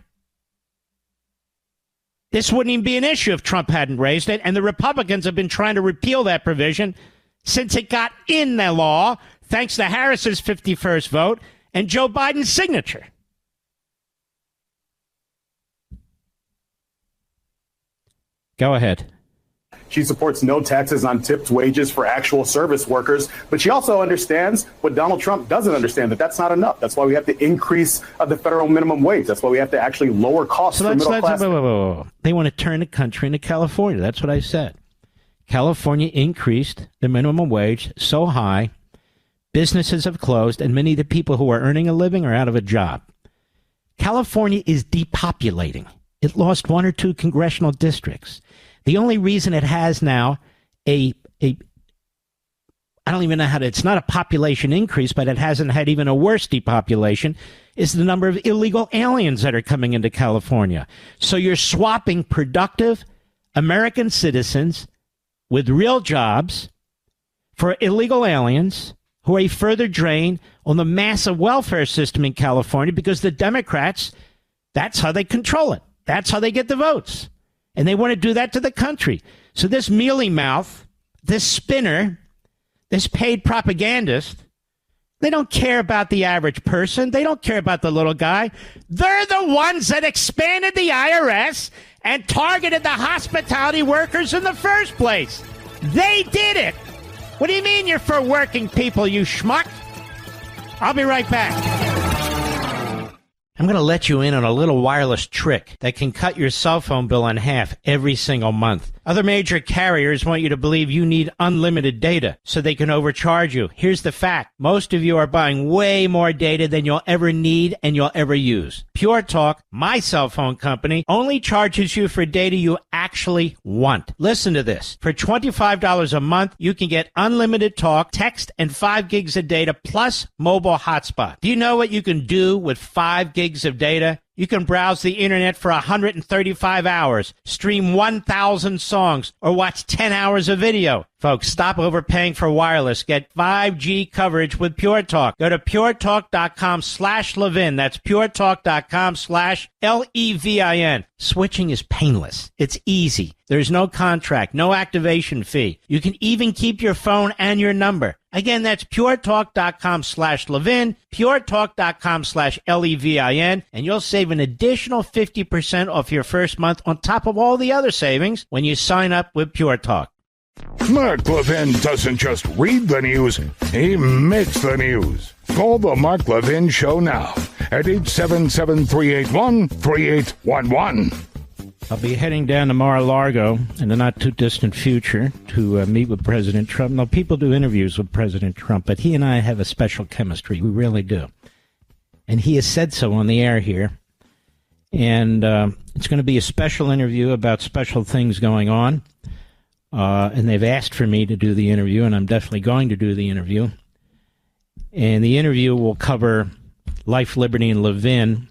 Speaker 1: This wouldn't even be an issue if Trump hadn't raised it, and the Republicans have been trying to repeal that provision since it got in the law, thanks to Harris's 51st vote and Joe Biden's signature. Go ahead.
Speaker 6: She supports no taxes on tipped wages for actual service workers, but she also understands what Donald Trump doesn't understand, that that's not enough. That's why we have to increase the federal minimum wage. That's why we have to actually lower costs for middle class.
Speaker 1: They want to turn the country into California. That's what I said. California increased the minimum wage so high, businesses have closed, and many of the people who are earning a living are out of a job. California is depopulating. It lost one or two congressional districts. The only reason it has now I don't even know how to, it's not a population increase, but it hasn't had even a worse depopulation, is the number of illegal aliens that are coming into California. So you're swapping productive American citizens with real jobs for illegal aliens who are a further drain on the massive welfare system in California, because the Democrats, that's how they control it. That's how they get the votes. And they want to do that to the country. So this mealy mouth, this spinner, this paid propagandist, they don't care about the average person. They don't care about the little guy. They're the ones that expanded the IRS and targeted the hospitality workers in the first place. They did it. What do you mean you're for working people, you schmuck? I'll be right back. I'm going to let you in on a little wireless trick that can cut your cell phone bill in half every single month. Other major carriers want you to believe you need unlimited data so they can overcharge you. Here's the fact. Most of you are buying way more data than you'll ever need and you'll ever use. Pure Talk, my cell phone company, only charges you for data you actually want. Listen to this. For $25 a month, you can get unlimited talk, text, and 5 gigs of data plus mobile hotspot. Do you know what you can do with 5 gigs of data? You can browse the internet for 135 hours, stream 1,000 songs, or watch 10 hours of video. Folks, stop overpaying for wireless. Get 5G coverage with Pure Talk. Go to puretalk.com/Levin. That's puretalk.com/Levin. Switching is painless. It's easy. There's no contract, no activation fee. You can even keep your phone and your number. Again, that's puretalk.com/Levin, puretalk.com/Levin, and you'll save an additional 50% off your first month on top of all the other savings when you sign up with Pure Talk.
Speaker 2: Mark Levin doesn't just read the news, he makes the news. Call the Mark Levin Show now at 877-381-3811.
Speaker 1: I'll be heading down to Mar-a-Lago in the not-too-distant future to meet with President Trump. Now, people do interviews with President Trump, but he and I have a special chemistry. We really do. And he has said so on the air here. And it's going to be a special interview about special things going on. And they've asked for me to do the interview, and I'm definitely going to do the interview. And the interview will cover life, liberty, and Levin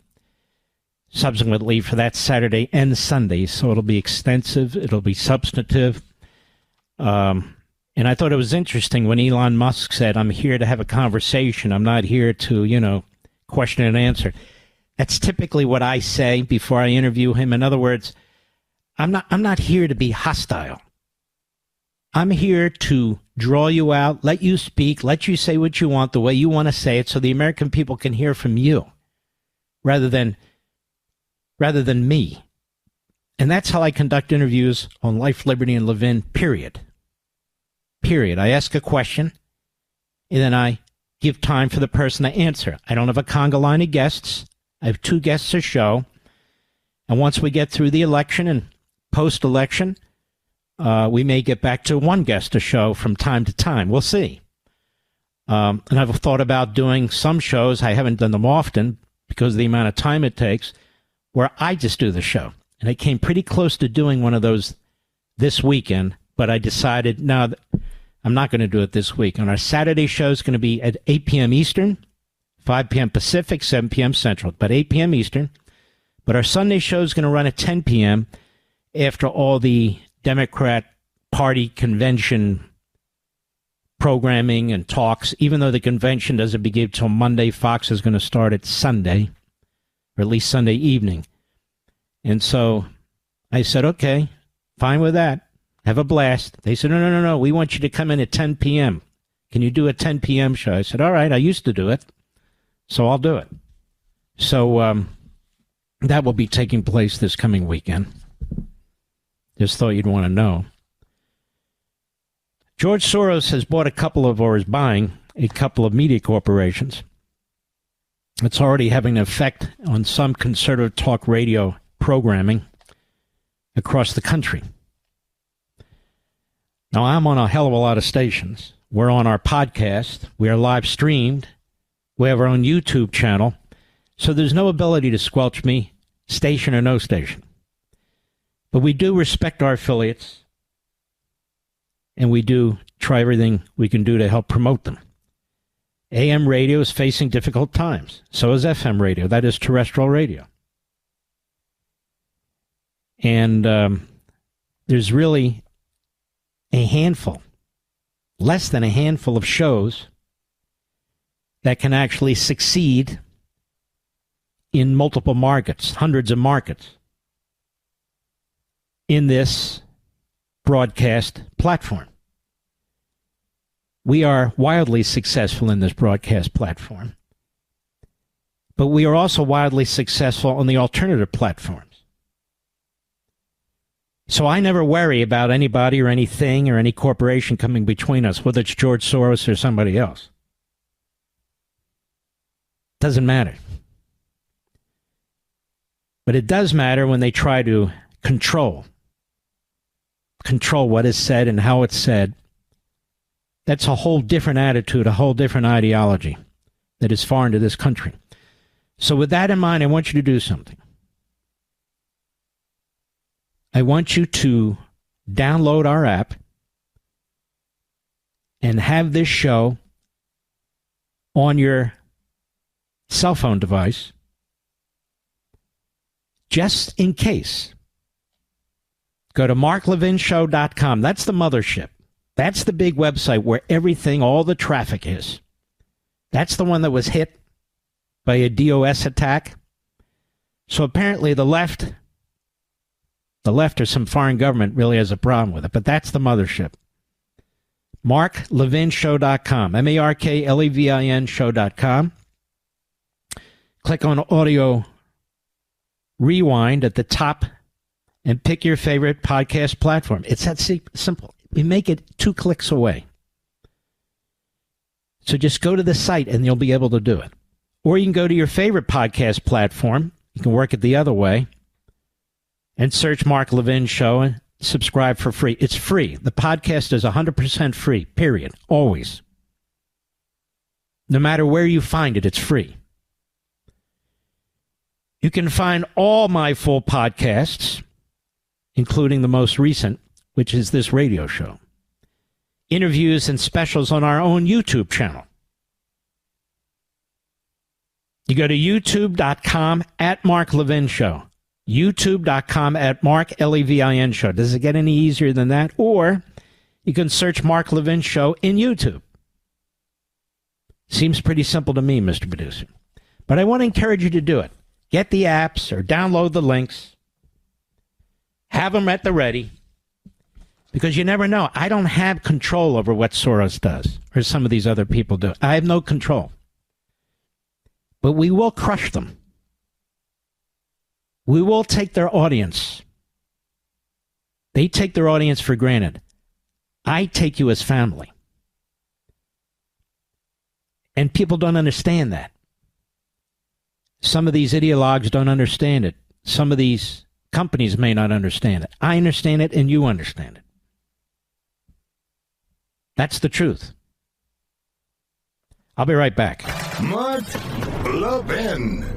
Speaker 1: subsequently for that Saturday and Sunday. So it'll be extensive. It'll be substantive. And I thought it was interesting when Elon Musk said, I'm here to have a conversation. I'm not here to, question and answer. That's typically what I say before I interview him. In other words, I'm not here to be hostile. I'm here to draw you out, let you speak, let you say what you want the way you want to say it so the American people can hear from you rather than me. And that's how I conduct interviews on Life, Liberty, and Levin, period. Period. I ask a question, and then I give time for the person to answer. I don't have a conga line of guests. I have 2 guests a show. And once we get through the election and post-election, we may get back to 1 guest a show from time to time. We'll see. And I've thought about doing some shows. I haven't done them often because of the amount of time it takes, where I just do the show. And I came pretty close to doing one of those this weekend, but I decided, no, I'm not going to do it this week. And our Saturday show is going to be at 8 p.m. Eastern, 5 p.m. Pacific, 7 p.m. Central, but 8 p.m. Eastern. But our Sunday show is going to run at 10 p.m. after all the Democrat Party convention programming and talks. Even though the convention doesn't begin till Monday, Fox is going to start at Sunday, or at least Sunday evening. And so I said, okay, fine with that. Have a blast. They said, no. We want you to come in at 10 p.m. Can you do a 10 p.m. show? I said, all right, I used to do it, so I'll do it. So that will be taking place this coming weekend. Just thought you'd want to know. George Soros has bought is buying a couple of media corporations. It's already having an effect on some conservative talk radio programming across the country. Now, I'm on a hell of a lot of stations. We're on our podcast. We are live streamed. We have our own YouTube channel. So there's no ability to squelch me, station or no station. But we do respect our affiliates, and we do try everything we can do to help promote them. AM radio is facing difficult times. So is FM radio. That is terrestrial radio. And there's really a handful, less than a handful of shows that can actually succeed in multiple markets, hundreds of markets, in this broadcast platform. We are wildly successful in this broadcast platform, but we are also wildly successful on the alternative platforms. So I never worry about anybody or anything or any corporation coming between us, whether it's George Soros or somebody else. Doesn't matter. But it does matter when they try to control what is said and how it's said. That's a whole different attitude, a whole different ideology that is foreign to this country. So with that in mind, I want you to do something. I want you to download our app and have this show on your cell phone device just in case. Go to marklevinshow.com. That's the mothership. That's the big website where everything, all the traffic is. That's the one that was hit by a DOS attack. So apparently the left or some foreign government really has a problem with it, but that's the mothership. marklevinshow.com, MARKLEVIN show.com. Click on audio rewind at the top and pick your favorite podcast platform. It's that simple. We make it 2 clicks away. So just go to the site and you'll be able to do it. Or you can go to your favorite podcast platform. You can work it the other way and search Mark Levin Show and subscribe for free. It's free. The podcast is 100% free, period. Always. No matter where you find it, it's free. You can find all my full podcasts, including the most recent, which is this radio show. Interviews and specials on our own YouTube channel. You go to youtube.com at Mark Levin Show. youtube.com at Mark Levin Show. Does it get any easier than that? Or You can search Mark Levin Show in YouTube. Seems pretty simple to me, Mr. Producer. But I want to encourage you to do it. Get the apps or download the links. Have them at the ready. Because you never know. I don't have control over what Soros does or some of these other people do. I have no control. But we will crush them. We will take their audience. They take their audience for granted. I take you as family. And people don't understand that. Some of these ideologues don't understand it. Some of these companies may not understand it. I understand it and you understand it. That's the truth. I'll be right back.
Speaker 2: Mark Levin.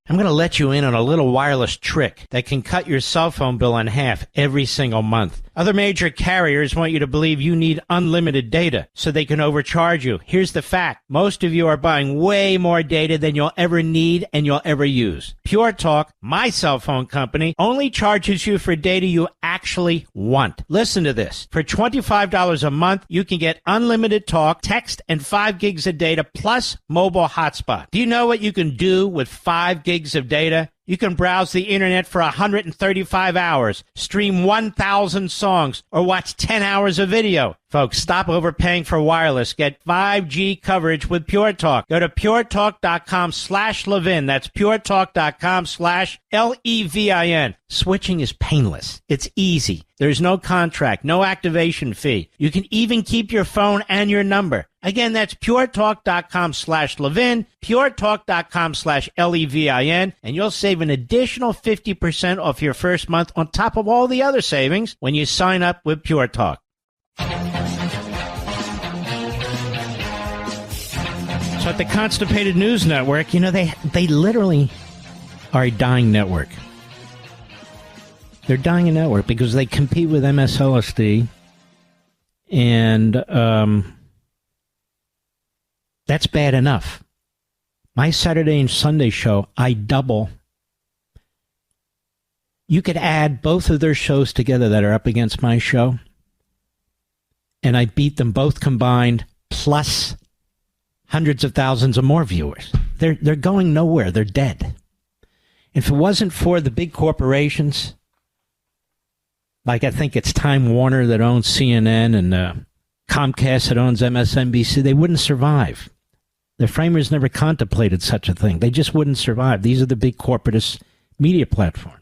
Speaker 1: I'm going to let you in on a little wireless trick that can cut your cell phone bill in half every single month. Other major carriers want you to believe you need unlimited data so they can overcharge you. Here's the fact. Most of you are buying way more data than you'll ever need and you'll ever use. Pure Talk, my cell phone company, only charges you for data you actually want. Listen to this. For $25 a month, you can get unlimited talk, text, and 5 gigs of data plus mobile hotspot. Do you know what you can do with 5 gigs of data? You can browse the internet for 135 hours, stream 1,000 songs, or watch 10 hours of video. Folks, stop overpaying for wireless. Get 5G coverage with Pure Talk. Go to puretalk.com/Levin. That's puretalk.com/Levin. Switching is painless. It's easy. There's no contract, no activation fee. You can even keep your phone and your number. Again, that's puretalk.com/Levin, puretalk.com/Levin, and you'll save an additional 50% off your first month on top of all the other savings when you sign up with Pure Talk. So at the Constipated News Network, they literally are a dying network. They're dying a network because they compete with MSLSD, and that's bad enough. My Saturday and Sunday show, I double. You could add both of their shows together that are up against my show, and I beat them both combined, plus hundreds of thousands of more viewers. They're going nowhere. They're dead. If it wasn't for the big corporations, like I think it's Time Warner that owns CNN and Comcast that owns MSNBC, they wouldn't survive. The framers never contemplated such a thing. They just wouldn't survive. These are the big corporatist media platforms.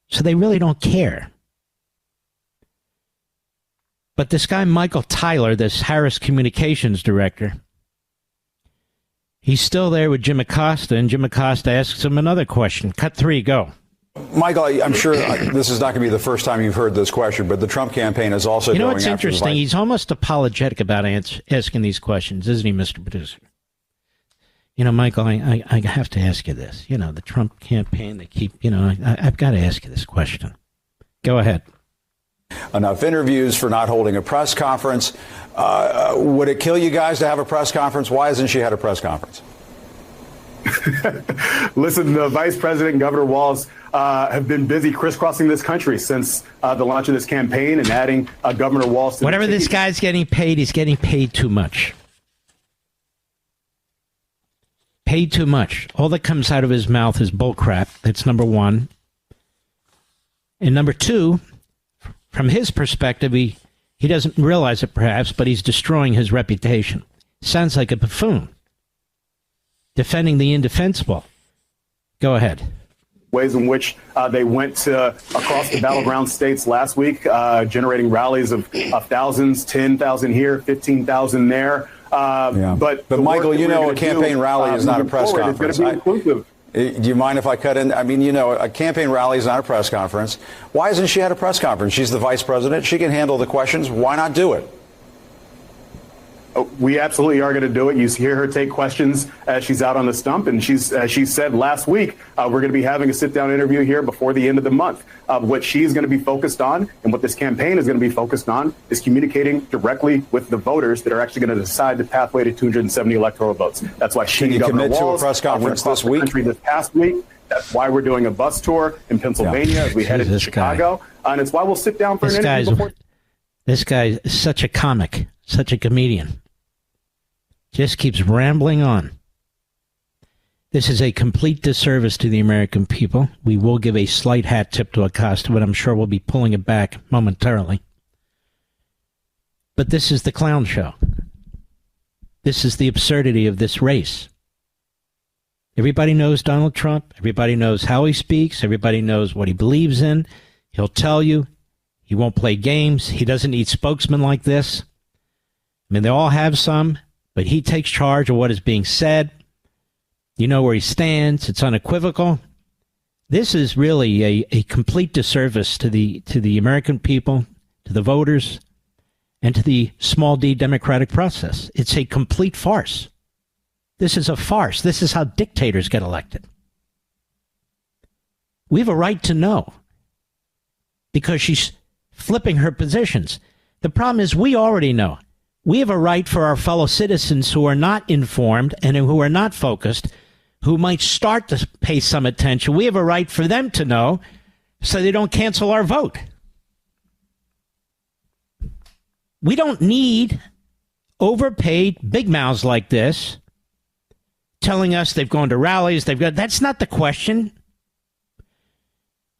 Speaker 1: So they really don't care. But this guy, Michael Tyler, this Harris communications director, he's still there with Jim Acosta, and Jim Acosta asks him another question. Cut 3, go.
Speaker 5: Michael, I'm sure this is not going to be the first time you've heard this question, but the Trump campaign is also going after
Speaker 1: what's interesting? He's almost apologetic about asking these questions, isn't he, Mr. Producer? Michael, I have to ask you this. The Trump campaign, they keep, I've got to ask you this question. Go ahead.
Speaker 5: Enough interviews for not holding a press conference. Would it kill you guys to have a press conference? Why hasn't she had a press conference?
Speaker 6: Listen, the vice president and Governor Walz have been busy crisscrossing this country since the launch of this campaign and adding Governor Walz to
Speaker 1: whatever this guy's getting paid, he's getting paid too much. Paid too much. All that comes out of his mouth is bullcrap. That's number one. And number two, from his perspective, he doesn't realize it perhaps, but he's destroying his reputation. Sounds like a buffoon. Defending the indefensible. Go ahead.
Speaker 6: Ways in which they went across the battleground states last week, generating rallies of thousands, 10,000 here, 15,000 there. But Michael,
Speaker 5: a campaign rally is not a press conference. Do you mind if I cut in? I mean, a campaign rally is not a press conference. Why hasn't she had a press conference? She's the vice president. She can handle the questions. Why not do it?
Speaker 6: We absolutely are going to do it. You hear her take questions as she's out on the stump, and she said last week, we're going to be having a sit-down interview here before the end of the month. What she's going to be focused on and what this campaign is going to be focused on is communicating directly with the voters that are actually going to decide the pathway to 270 electoral votes. That's why she
Speaker 5: commit to a press conference this week?
Speaker 6: This past week. That's why we're doing a bus tour in Pennsylvania as we head into Chicago. And it's why we'll sit down for an interview before.
Speaker 1: This guy is such a comic, such a comedian. Just keeps rambling on. This is a complete disservice to the American people. We will give a slight hat tip to Acosta, but I'm sure we'll be pulling it back momentarily. But this is the clown show. This is the absurdity of this race. Everybody knows Donald Trump. Everybody knows how he speaks. Everybody knows what he believes in. He'll tell you. He won't play games. He doesn't need spokesmen like this. I mean, they all have some, but he takes charge of what is being said. You know where he stands. It's unequivocal. This is really a complete disservice to the American people, to the voters, and to the small d democratic process. It's a complete farce. This is a farce. This is how dictators get elected. We have a right to know because she's flipping her positions. The problem is we already know. We have a right for our fellow citizens who are not informed and who are not focused, who might start to pay some attention. We have a right for them to know so they don't cancel our vote. We don't need overpaid big mouths like this telling us they've gone to rallies. That's not the question.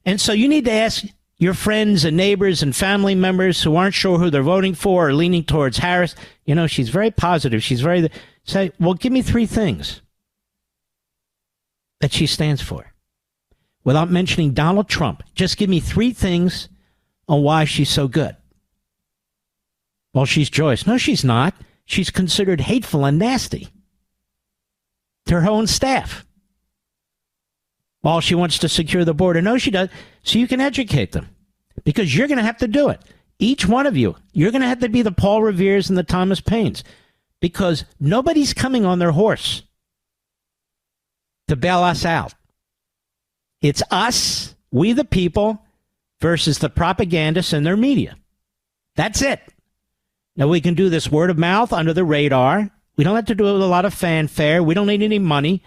Speaker 1: And so you need to ask your friends and neighbors and family members who aren't sure who they're voting for or leaning towards Harris. You know, she's very positive. Say, well, give me three things that she stands for without mentioning Donald Trump. Just give me three things on why she's so good. Well, she's joyous. No, she's not. She's considered hateful and nasty to her own staff. Well, she wants to secure the border. No, she does. So you can educate them because you're going to have to do it. Each one of you, you're going to have to be the Paul Reveres and the Thomas Paines because nobody's coming on their horse to bail us out. It's us, we the people, versus the propagandists and their media. That's it. Now, we can do this word of mouth under the radar. We don't have to do it with a lot of fanfare. We don't need any money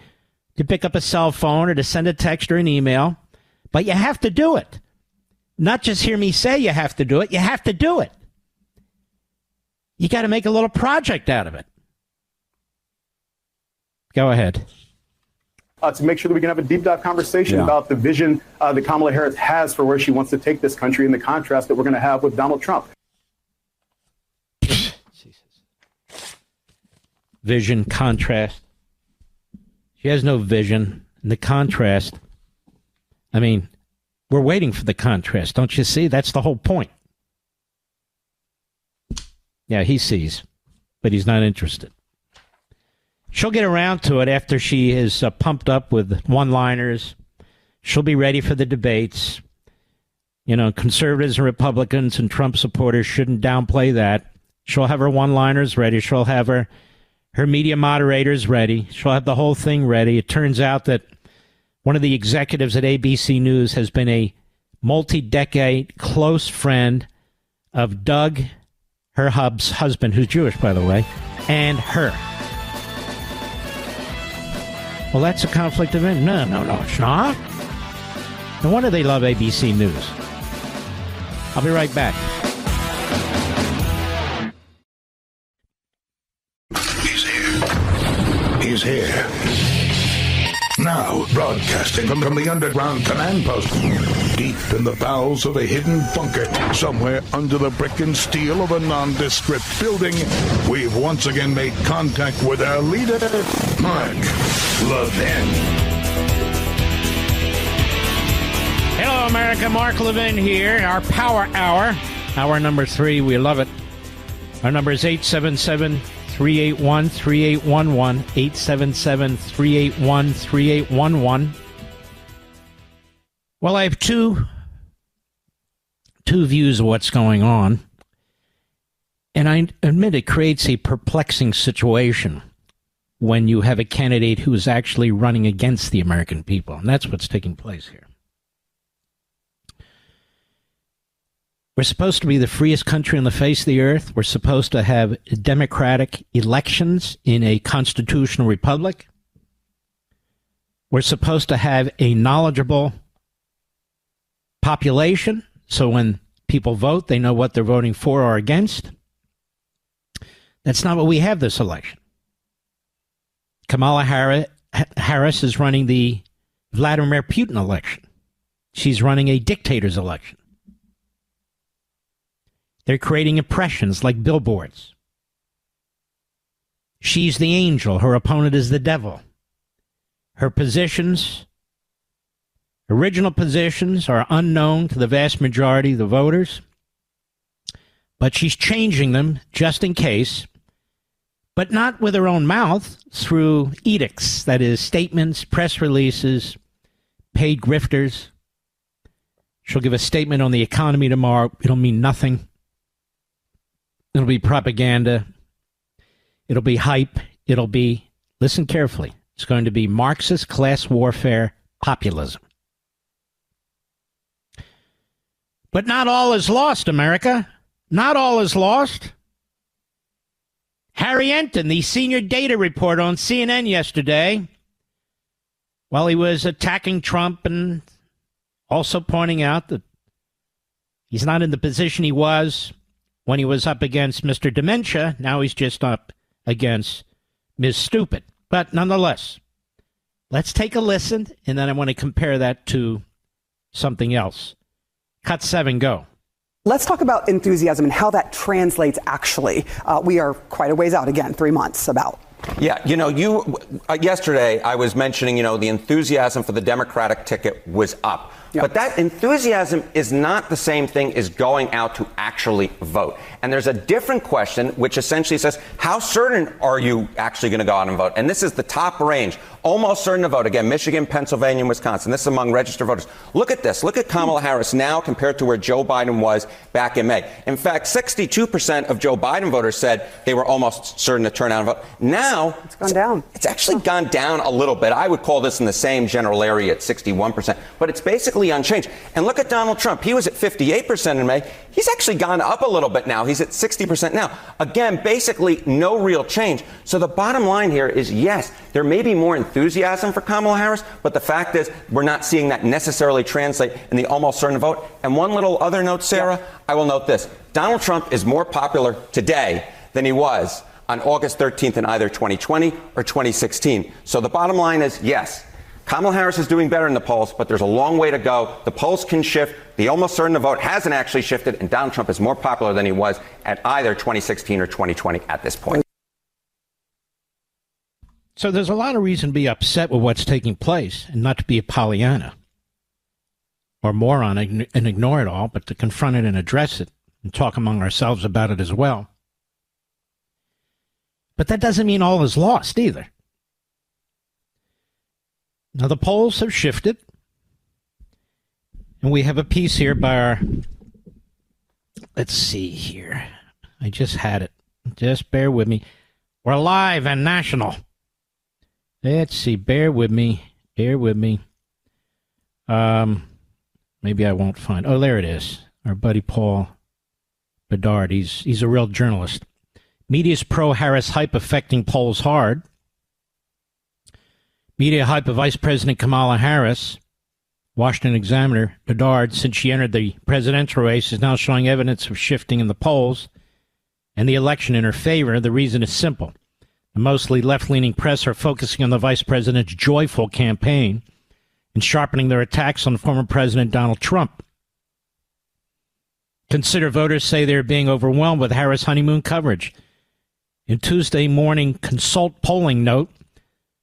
Speaker 1: to pick up a cell phone or to send a text or an email. But you have to do it. Not just hear me say you have to do it. You have to do it. You got to make a little project out of it. Go ahead.
Speaker 6: To make sure that we can have a deep dive conversation about the vision that Kamala Harris has for where she wants to take this country and the contrast that we're going to have with Donald Trump.
Speaker 1: Vision, contrast. She has no vision. And the contrast, I mean, we're waiting for the contrast. Don't you see? That's the whole point. Yeah, he sees, but he's not interested. She'll get around to it after she is pumped up with one-liners. She'll be ready for the debates. You know, conservatives and Republicans and Trump supporters shouldn't downplay that. She'll have her one-liners ready. She'll have her media moderators ready. She'll have the whole thing ready. It turns out that one of the executives at ABC News has been a multi-decade close friend of Doug, her husband, who's Jewish, by the way, and her. Well, that's a conflict of interest. No, it's not. No wonder they love ABC News. I'll be right back.
Speaker 2: He's here. Now, broadcasting from the underground command post, deep in the bowels of a hidden bunker, somewhere under the brick and steel of a nondescript building, we've once again made contact with our leader, Mark Levin.
Speaker 1: Hello, America. Mark Levin here. Our Power Hour. Hour number 3. We love it. Our number is 877-381-3811. 877-381-3811. Well, I have two views of what's going on. And I admit it creates a perplexing situation when you have a candidate who is actually running against the American people. And that's what's taking place here. We're supposed to be the freest country on the face of the earth. We're supposed to have democratic elections in a constitutional republic. We're supposed to have a knowledgeable population, so when people vote, they know what they're voting for or against. That's not what we have this election. Kamala Harris is running the Vladimir Putin election. She's running a dictator's election. They're creating impressions like billboards. She's the angel. Her opponent is the devil. Her positions, original positions, are unknown to the vast majority of the voters, but she's changing them just in case, but not with her own mouth, through edicts, that is, statements, press releases, paid grifters. She'll give a statement on the economy tomorrow. It'll mean nothing. It'll be propaganda. It'll be hype. It'll be, listen carefully, it's going to be Marxist class warfare populism. But not all is lost, America. Not all is lost. Harry Enton, the senior data reporter on CNN yesterday, while he was attacking Trump and also pointing out that he's not in the position he was when he was up against Mr. Dementia. Now he's just up against Ms. Stupid. But nonetheless, let's take a listen, and then I want to compare that to something else. Cut 7, go.
Speaker 7: Let's talk about enthusiasm and how that translates actually. We are quite a ways out, again, 3 months about.
Speaker 8: Yeah, yesterday I was mentioning, the enthusiasm for the Democratic ticket was up. Yep. But that enthusiasm is not the same thing as going out to actually vote. And there's a different question, which essentially says, how certain are you actually going to go out and vote? And this is the top range. Almost certain to vote. Again, Michigan, Pennsylvania, and Wisconsin. This is among registered voters. Look at this. Look at Kamala Harris now compared to where Joe Biden was back in May. In fact, 62% of Joe Biden voters said they were almost certain to turn out and vote. Now,
Speaker 7: it's gone down.
Speaker 8: It's actually gone down a little bit. I would call this in the same general area at 61%. But it's basically unchanged. And look at Donald Trump. He was at 58% in May. He's actually gone up a little bit now. He's at 60% now. Again, basically no real change. So the bottom line here is, yes, there may be more enthusiasm for Kamala Harris, but the fact is we're not seeing that necessarily translate in the almost certain vote. And one little other note, Sarah, I will note this. Donald Trump is more popular today than he was on August 13th in either 2020 or 2016. So the bottom line is, yes, Kamala Harris is doing better in the polls, but there's a long way to go. The polls can shift. The almost certain to vote hasn't actually shifted, and Donald Trump is more popular than he was at either 2016 or 2020 at this point.
Speaker 1: So there's a lot of reason to be upset with what's taking place and not to be a Pollyanna or moron and ignore it all, but to confront it and address it and talk among ourselves about it as well. But that doesn't mean all is lost either. Now, the polls have shifted, and we have a piece here by our, let's see here. I just had it. Just bear with me. We're live and national. Let's see. Bear with me. Bear with me. Maybe I won't find. Oh, there it is. Our buddy Paul Bedard. He's a real journalist. Media's pro-Harris hype affecting polls hard. Media hype of Vice President Kamala Harris, Washington Examiner, Bedard, since she entered the presidential race, is now showing evidence of shifting in the polls and the election in her favor. The reason is simple. The mostly left-leaning press are focusing on the vice president's joyful campaign and sharpening their attacks on former President Donald Trump. Consider voters say they're being overwhelmed with Harris honeymoon coverage. In Tuesday morning Consult polling note,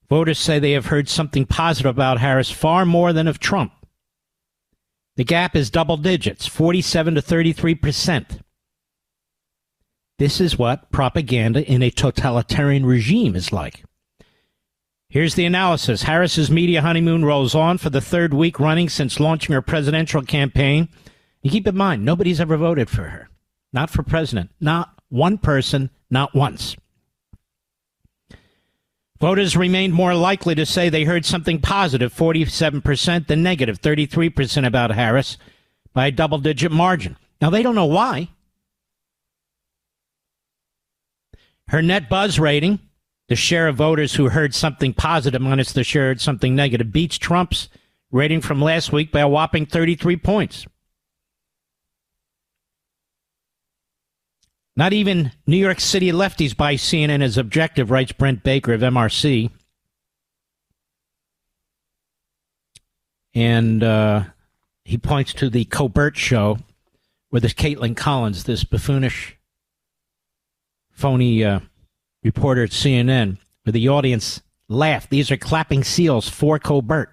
Speaker 1: voters say they have heard something positive about Harris far more than of Trump. The gap is double digits, 47 to 33%. This is what propaganda in a totalitarian regime is like. Here's the analysis. Harris's media honeymoon rolls on for the third week running since launching her presidential campaign. And keep in mind, nobody's ever voted for her. Not for president. Not One person, not once. Voters remained more likely to say they heard something positive, 47%, than negative, 33% about Harris, by a double-digit margin. Now, they don't know why. Her net buzz rating, the share of voters who heard something positive minus the share heard something negative, beats Trump's rating from last week by a whopping 33 points. Not even New York City lefties buy CNN as objective, writes Brent Baker of MRC. And he points to the Colbert show where this Caitlin Collins, this buffoonish, phony reporter at CNN, where the audience laughed. These are clapping seals for Colbert.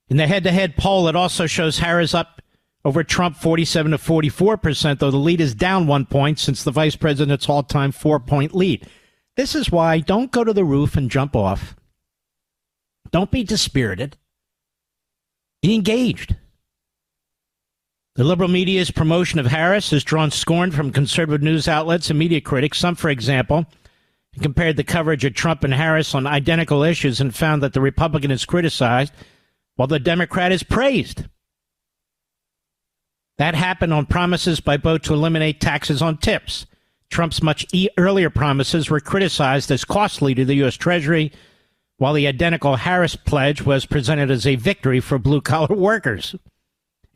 Speaker 1: In the head-to-head poll, it also shows Harris up over Trump 47 to 44%, though the lead is down 1 point since the vice president's all-time 4-point lead. This is why don't go to the roof and jump off. Don't be dispirited. Be engaged. The liberal media's promotion of Harris has drawn scorn from conservative news outlets and media critics. Some, for example, compared the coverage of Trump and Harris on identical issues and found that the Republican is criticized while the Democrat is praised. That happened on promises by both to eliminate taxes on tips. Trump's much earlier promises were criticized as costly to the U.S. Treasury, while the identical Harris pledge was presented as a victory for blue-collar workers.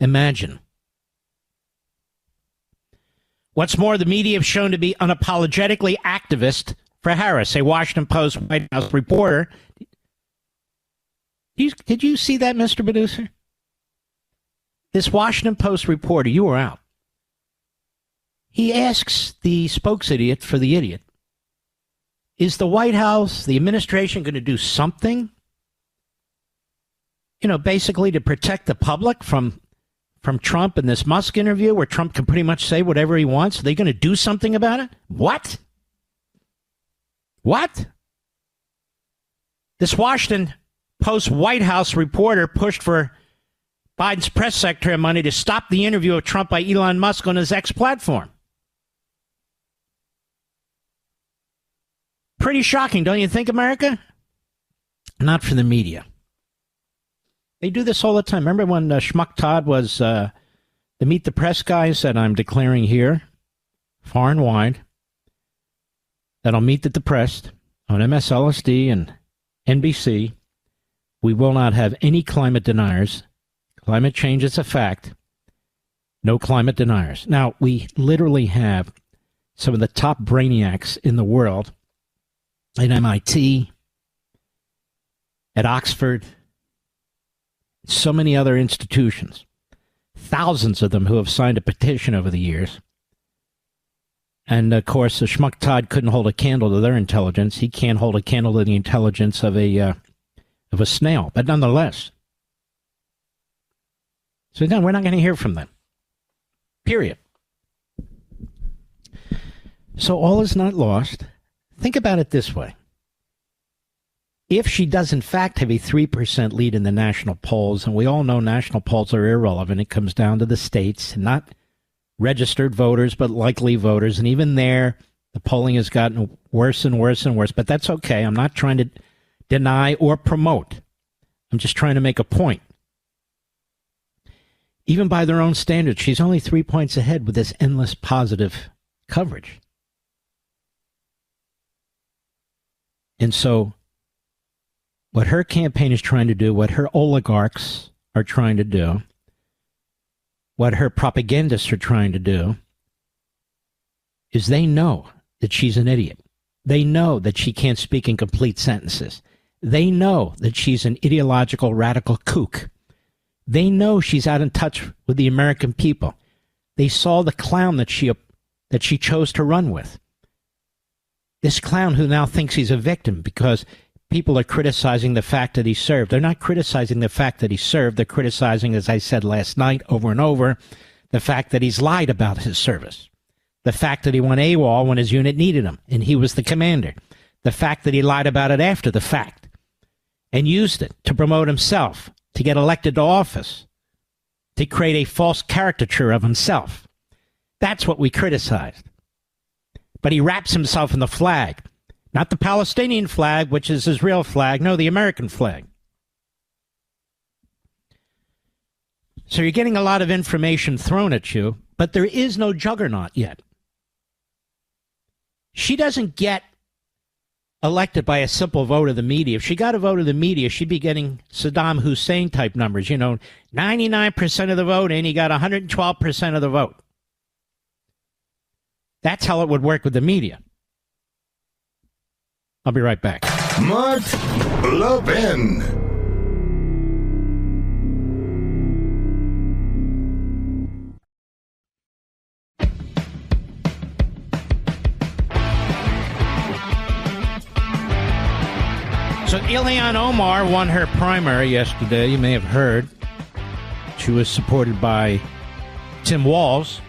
Speaker 1: Imagine. What's more, the media have shown to be unapologetically activist for Harris. A Washington Post White House reporter. Did you see that, Mr. Producer? This Washington Post reporter, you were out. He asks the spokesidiot for the idiot, is the White House, the administration, going to do something, basically to protect the public from Trump in this Musk interview where Trump can pretty much say whatever he wants? Are they going to do something about it? What? This Washington Post White House reporter pushed for Biden's press secretary money to stop the interview of Trump by Elon Musk on his X platform. Pretty shocking, don't you think, America? Not for the media. They do this all the time. Remember when Schmuck Todd was the Meet the Press guy said, I'm declaring here, far and wide, that I'll meet the depressed on MSLSD and NBC. We will not have any climate deniers. Climate change is a fact. No climate deniers. Now, we literally have some of the top brainiacs in the world at MIT, at Oxford, so many other institutions, thousands of them who have signed a petition over the years. And, of course, the Schmuck Todd couldn't hold a candle to their intelligence. He can't hold a candle to the intelligence of a snail. But nonetheless, so no, we're not going to hear from them. Period. So all is not lost. Think about it this way. If she does, in fact, have a 3% lead in the national polls, and we all know national polls are irrelevant, it comes down to the states, not registered voters, but likely voters. And even there, the polling has gotten worse and worse and worse. But that's okay. I'm not trying to deny or promote. I'm just trying to make a point. Even by their own standards, she's only 3 points ahead with this endless positive coverage. And so what her campaign is trying to do, what her oligarchs are trying to do, what her propagandists are trying to do, is they know that she's an idiot. They know that she can't speak in complete sentences. They know that she's an ideological radical kook. They know she's out in touch with the American people. They saw the clown that she chose to run with. This clown who now thinks he's a victim because people are criticizing the fact that he served. They're not criticizing the fact that he served. They're criticizing, as I said last night over and over, the fact that he's lied about his service. The fact that he went AWOL when his unit needed him and he was the commander. The fact that he lied about it after the fact and used it to promote himself, to get elected to office, to create a false caricature of himself. That's what we criticized. But he wraps himself in the flag. Not the Palestinian flag, which is his real flag. No, the American flag. So you're getting a lot of information thrown at you, but there is no juggernaut yet. She doesn't get elected by a simple vote of the media. If she got a vote of the media, she'd be getting Saddam Hussein type numbers. 99% of the vote, and he got 112% of the vote. That's how it would work with the media. I'll be right back.
Speaker 2: Mark Levin.
Speaker 1: So Ilhan Omar won her primary yesterday. You may have heard. She was supported by Tim Walz,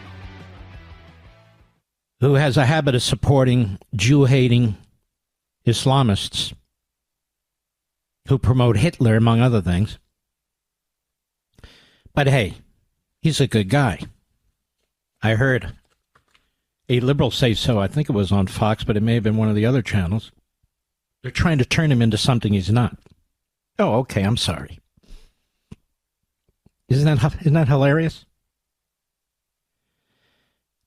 Speaker 1: who has a habit of supporting Jew-hating Islamists who promote Hitler, among other things. But hey, he's a good guy. I heard a liberal say so. I think it was on Fox, but it may have been one of the other channels. They're trying to turn him into something he's not. Oh, okay, I'm sorry. Isn't that hilarious?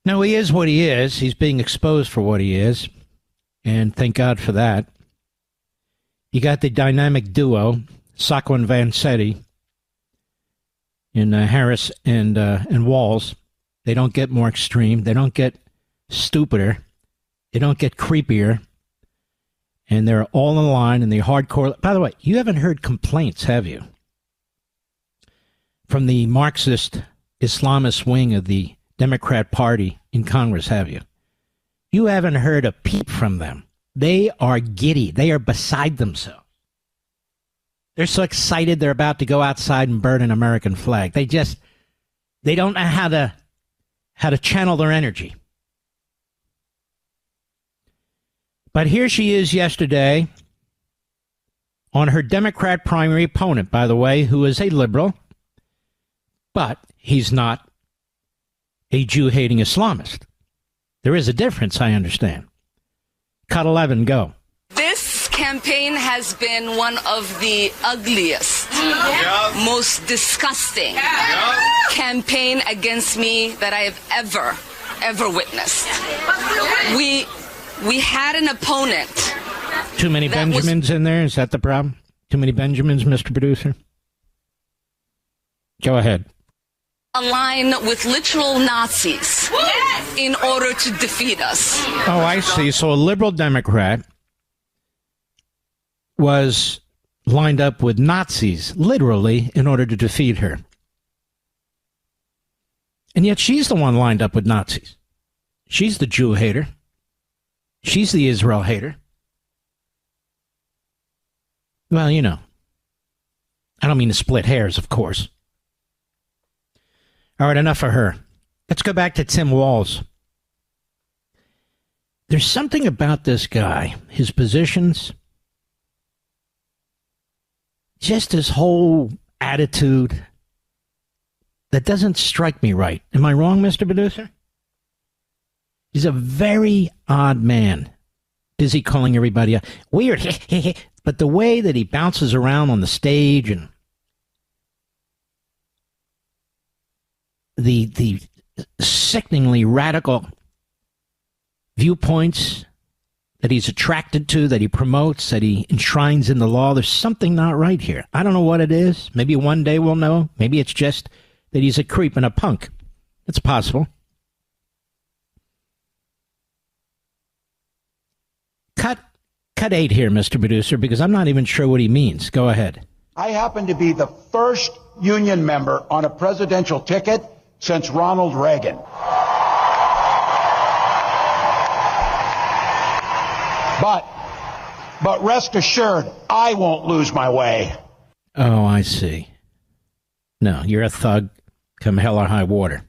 Speaker 1: No, he is what he is. He's being exposed for what he is. And thank God for that. You got the dynamic duo, Sacco and Vanzetti, in Harris and Walz. They don't get more extreme. They don't get stupider. They don't get creepier. And they're all in line, and the hardcore... By the way, you haven't heard complaints, have you? From the Marxist Islamist wing of the Democrat Party in Congress, have you? You haven't heard a peep from them. They are giddy. They are beside themselves. They're so excited they're about to go outside and burn an American flag. They don't know how to channel their energy. But here she is yesterday on her Democrat primary opponent, by the way, who is a liberal, but he's not a Jew-hating Islamist. There is a difference, I understand. Cut 11, go.
Speaker 9: This campaign has been one of the ugliest, most disgusting campaign against me that I have ever witnessed. We had an opponent.
Speaker 1: Too many Benjamins in there? Is that the problem? Too many Benjamins, Mr. Producer? Go ahead.
Speaker 9: Align with literal Nazis in order to defeat us.
Speaker 1: Oh, I see. So a liberal Democrat was lined up with Nazis, literally, in order to defeat her. And yet she's the one lined up with Nazis. She's the Jew hater. She's the Israel hater. Well, I don't mean to split hairs, of course. All right, enough of her. Let's go back to Tim Walz. There's something about this guy, his positions, just his whole attitude that doesn't strike me right. Am I wrong, Mr. Producer? He's a very odd man. Busy calling everybody weird. But the way that he bounces around on the stage and the sickeningly radical viewpoints that he's attracted to, that he promotes, that he enshrines in the law, there's something not right here. I don't know what it is. Maybe one day we'll know. Maybe it's just that he's a creep and a punk. It's possible. Cut 8 here, Mr. Producer, because I'm not even sure what he means. Go ahead.
Speaker 10: I happen to be the first union member on a presidential ticket since Ronald Reagan. But rest assured, I won't lose my way.
Speaker 1: Oh, I see. No, you're a thug come hell or high water.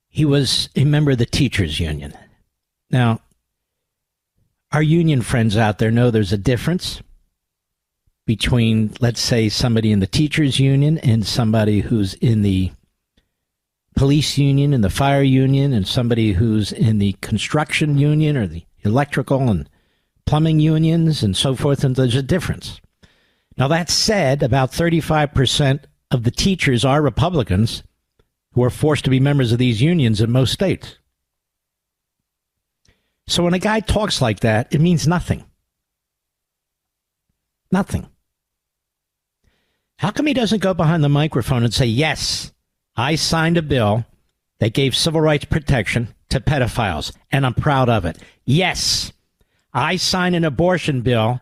Speaker 1: He was a member of the teachers union. Now, our union friends out there know there's a difference between, let's say, somebody in the teachers union and somebody who's in the police union and the fire union and somebody who's in the construction union or the electrical and plumbing unions and so forth, and there's a difference. Now, that said, about 35% of the teachers are Republicans who are forced to be members of these unions in most states. So when a guy talks like that, it means nothing. Nothing. How come he doesn't go behind the microphone and say, yes, I signed a bill that gave civil rights protection to pedophiles, and I'm proud of it. Yes, I signed an abortion bill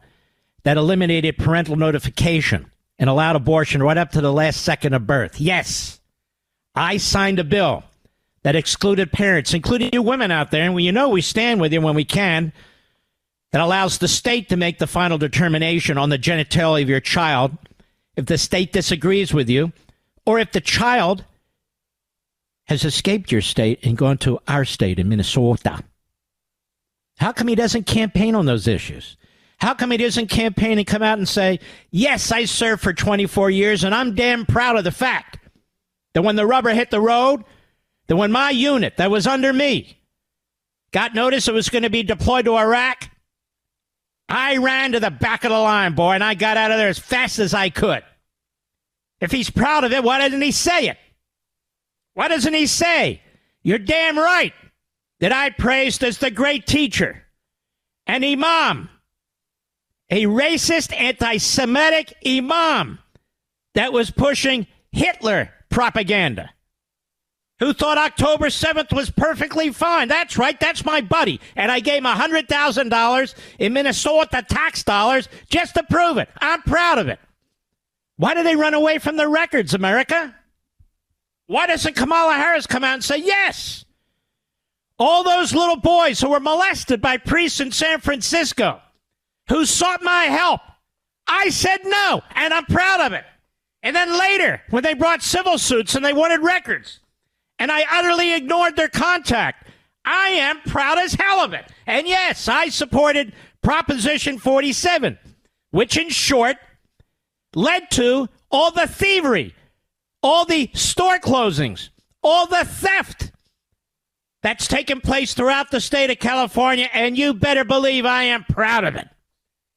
Speaker 1: that eliminated parental notification and allowed abortion right up to the last second of birth. Yes, I signed a bill that excluded parents, including you women out there, and we stand with you when we can, that allows the state to make the final determination on the genitalia of your child if the state disagrees with you, or if the child has escaped your state and gone to our state in Minnesota. How come he doesn't campaign on those issues? How come he doesn't campaign and come out and say, yes, I served for 24 years, and I'm damn proud of the fact that when the rubber hit the road, that when my unit that was under me got notice it was going to be deployed to Iraq, I ran to the back of the line, boy, and I got out of there as fast as I could. If he's proud of it, why doesn't he say it? Why doesn't he say, you're damn right that I praised as the great teacher, an imam, a racist, anti-Semitic imam that was pushing Hitler propaganda, who thought October 7th was perfectly fine. That's right, that's my buddy. And I gave him $100,000 in Minnesota tax dollars just to prove it. I'm proud of it. Why do they run away from the records, America? Why doesn't Kamala Harris come out and say, yes, all those little boys who were molested by priests in San Francisco, who sought my help, I said no, and I'm proud of it. And then later, when they brought civil suits and they wanted records, and I utterly ignored their contact, I am proud as hell of it. And yes, I supported Proposition 47, which in short led to all the thievery, all the store closings, all the theft that's taken place throughout the state of California, and you better believe I am proud of it.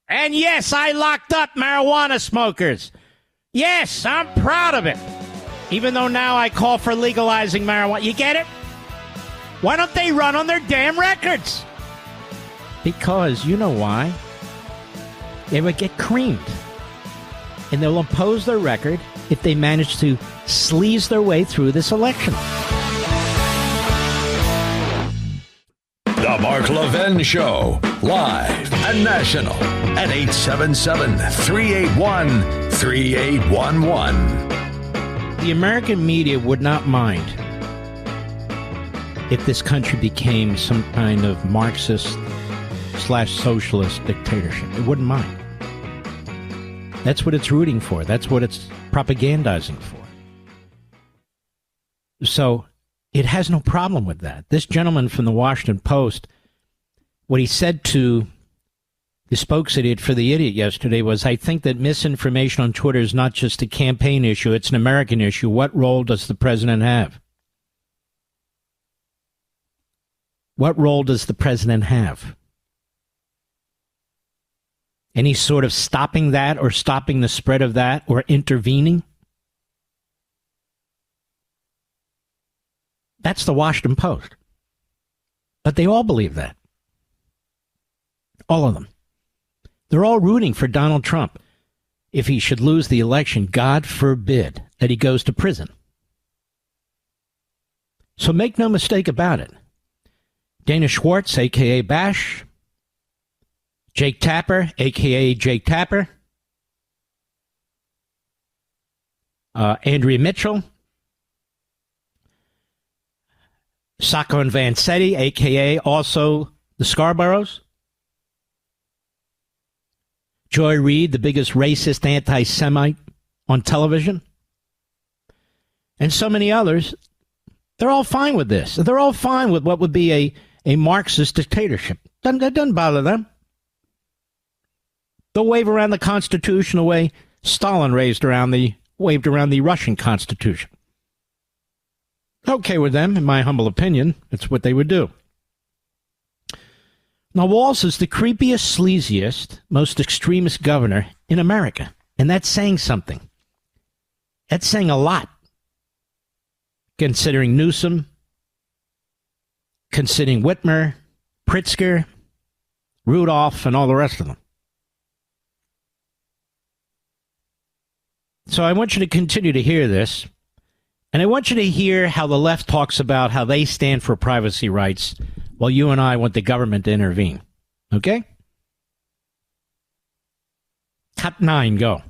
Speaker 1: And yes, I locked up marijuana smokers. Yes, I'm proud of it. Even though now I call for legalizing marijuana. You get it? Why don't they run on their damn records? Because, you know why? They would get creamed. And they'll impose their record if they manage to sleaze their way through this election.
Speaker 3: The Mark Levin Show, live and national at 877-381-3811.
Speaker 1: The American media would not mind if this country became some kind of Marxist/socialist dictatorship. It wouldn't mind. That's what it's rooting for. That's what it's propagandizing for. So it has no problem with that. This gentleman from the Washington Post, what he said to the spokesidiot for the idiot yesterday was, I think that misinformation on Twitter is not just a campaign issue, it's an American issue. What role does the president have? What role does the president have? Any sort of stopping that or stopping the spread of that or intervening? That's the Washington Post. But they all believe that. All of them. They're all rooting for Donald Trump. If he should lose the election, God forbid that he goes to prison. So make no mistake about it. Dana Schwartz, a.k.a. Bash. Jake Tapper, a.k.a. Jake Tapper. Andrea Mitchell. Sacco and Vanzetti, a.k.a. also the Scarboroughs. Joy Reid, the biggest racist anti-Semite on television. And so many others, they're all fine with this. They're all fine with what would be a Marxist dictatorship. That doesn't bother them. They'll wave around the Constitution the way Stalin waved around the Russian Constitution. Okay with them, in my humble opinion. That's what they would do. Now, Walz is the creepiest, sleaziest, most extremist governor in America. And that's saying something. That's saying a lot. Considering Newsom, considering Whitmer, Pritzker, Rudolph, and all the rest of them. So I want you to continue to hear this. And I want you to hear how the left talks about how they stand for privacy rights while you and I want the government to intervene. Okay? Cut 9, go.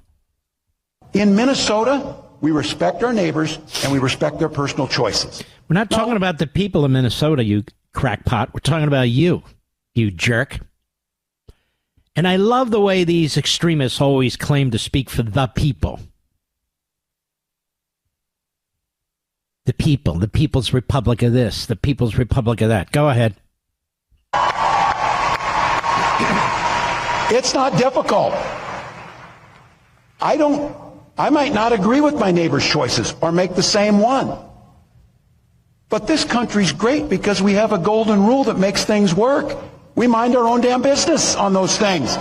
Speaker 10: In Minnesota, we respect our neighbors and we respect their personal choices.
Speaker 1: We're not talking about the people of Minnesota, you crackpot. We're talking about you jerk. And I love the way these extremists always claim to speak for the people. The people, the People's Republic of this, the People's Republic of that. Go ahead.
Speaker 10: It's not difficult. I might not agree with my neighbor's choices or make the same one. But this country's great because we have a golden rule that makes things work. We mind our own damn business on those things.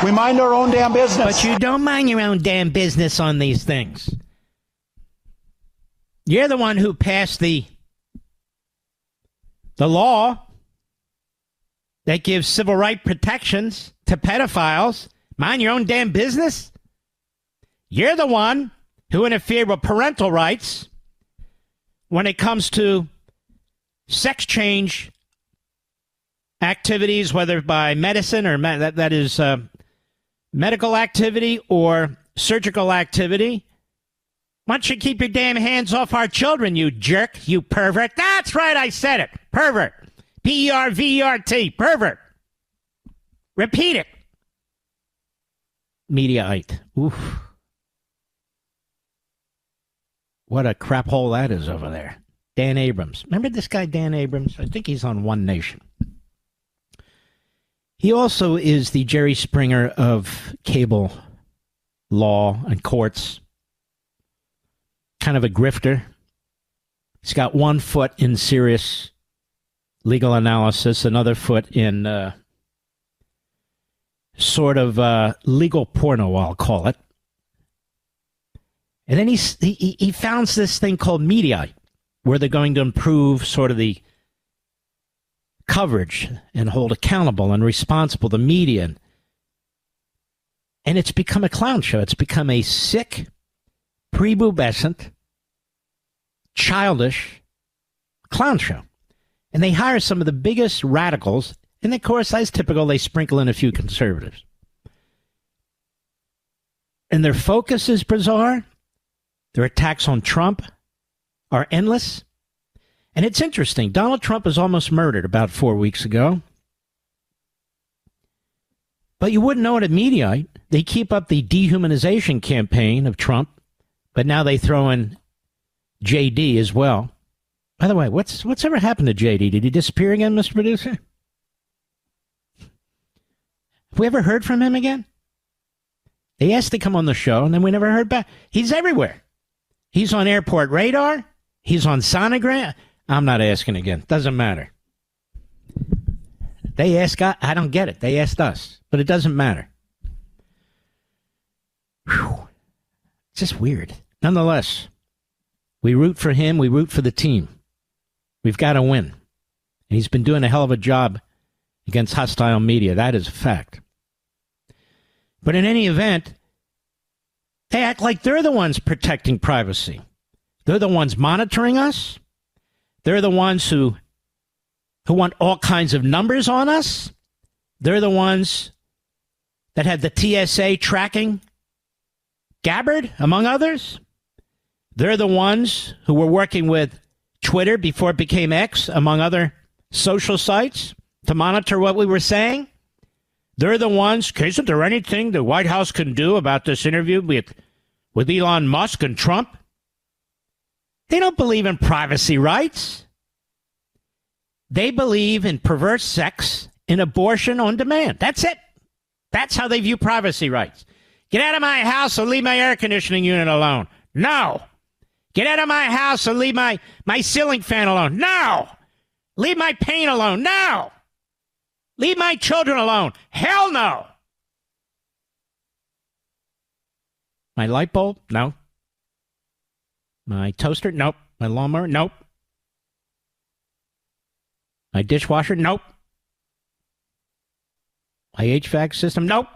Speaker 10: We mind our own damn business.
Speaker 1: But you don't mind your own damn business on these things. You're the one who passed the law that gives civil rights protections to pedophiles. Mind your own damn business. You're the one who interfered with parental rights when it comes to sex change activities, whether by medicine or that is medical activity or surgical activity. Why don't you keep your damn hands off our children, you jerk, you pervert? That's right, I said it. Pervert. P-E-R-V-E-R-T. Pervert. Repeat it. Mediaite. Oof. What a crap hole that is over there. Dan Abrams. Remember this guy, Dan Abrams? I think he's on One Nation. He also is the Jerry Springer of cable law and courts. Kind of a grifter. He's got one foot in serious legal analysis, another foot in sort of legal porno, I'll call it. And then he founds this thing called Mediaite, where they're going to improve sort of the coverage and hold accountable and responsible the media. And it's become a clown show. It's become a sick, prepubescent, childish clown show. And they hire some of the biggest radicals. And of course, as typical, they sprinkle in a few conservatives. And their focus is bizarre. Their attacks on Trump are endless. And it's interesting. Donald Trump was almost murdered about 4 weeks ago. But you wouldn't know it at Mediaite. They keep up the dehumanization campaign of Trump, but now they throw in JD as well. By the way, what's ever happened to JD? Did he disappear again, Mr. Producer? Have we ever heard from him again? They asked to come on the show, and then we never heard back. He's everywhere. He's on airport radar. He's on sonogram. I'm not asking again. Doesn't matter. They ask, I don't get it. They asked us, but it doesn't matter. Whew. It's just weird. Nonetheless, we root for him. We root for the team. We've got to win. And he's been doing a hell of a job against hostile media. That is a fact. But in any event, they act like they're the ones protecting privacy. They're the ones monitoring us. They're the ones who want all kinds of numbers on us. They're the ones that had the TSA tracking Gabbard, among others. They're the ones who were working with Twitter before it became X, among other social sites, to monitor what we were saying. They're the ones, isn't there anything the White House can do about this interview with Elon Musk and Trump? They don't believe in privacy rights. They believe in perverse sex and abortion on demand. That's it. That's how they view privacy rights. Get out of my house or leave my air conditioning unit alone. No. Get out of my house or leave my ceiling fan alone. No. Leave my paint alone. No. Leave my children alone. Hell no. My light bulb? No. My toaster? Nope. My lawnmower? Nope. My dishwasher? Nope. My HVAC system? Nope.